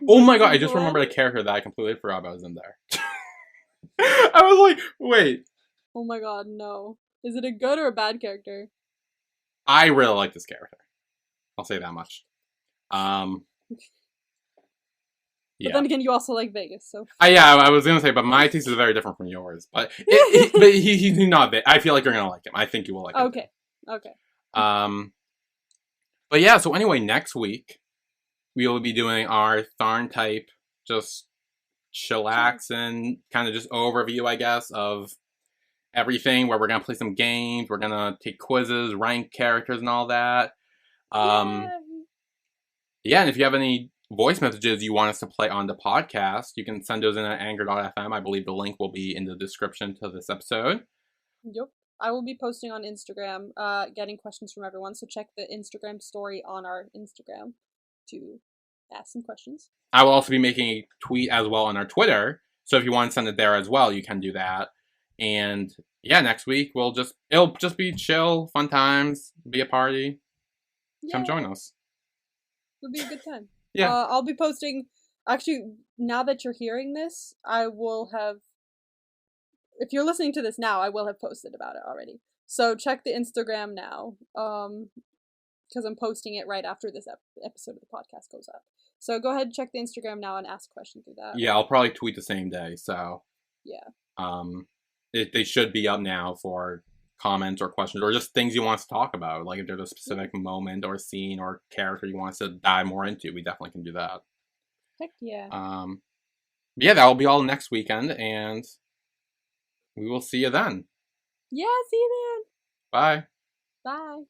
Oh my god, I just remembered a character that I completely forgot about was in there. I was like, wait. Oh my god, no. Is it a good or a bad character? I really like this character. I'll say that much. But then again, you also like Vegas, so. Yeah, I was gonna say, but my taste is very different from yours. But he's not. I feel like you're gonna like him. I think you will like him. Okay. But yeah. So anyway, next week we will be doing our TharnType just chillax and kind of just overview, I guess, of everything. Where we're gonna play some games. We're gonna take quizzes, rank characters, and all that. Yeah, and if you have any voice messages you want us to play on the podcast, you can send those in at anchor.fm. I believe the link will be in the description to this episode. Yep. I will be posting on Instagram, getting questions from everyone, so check the Instagram story on our Instagram to ask some questions. I will also be making a tweet as well on our Twitter, so if you want to send it there as well, you can do that. And yeah, next week it'll just be chill, fun times, be a party. Come join us. It'll be a good time. Yeah. I'll be posting. Actually, now that you're hearing this, I will have. If you're listening to this now, I will have posted about it already. So check the Instagram now, because I'm posting it right after this episode of the podcast goes up. So go ahead and check the Instagram now and ask a question through that. Yeah, I'll probably tweet the same day. So yeah. They should be up now for comments or questions or just things you want us to talk about. Like if there's a specific moment or scene or character you want us to dive more into, we definitely can do that. Heck yeah. Yeah, that will be all next weekend, and we will see you then. Yeah, see you then. Bye. Bye.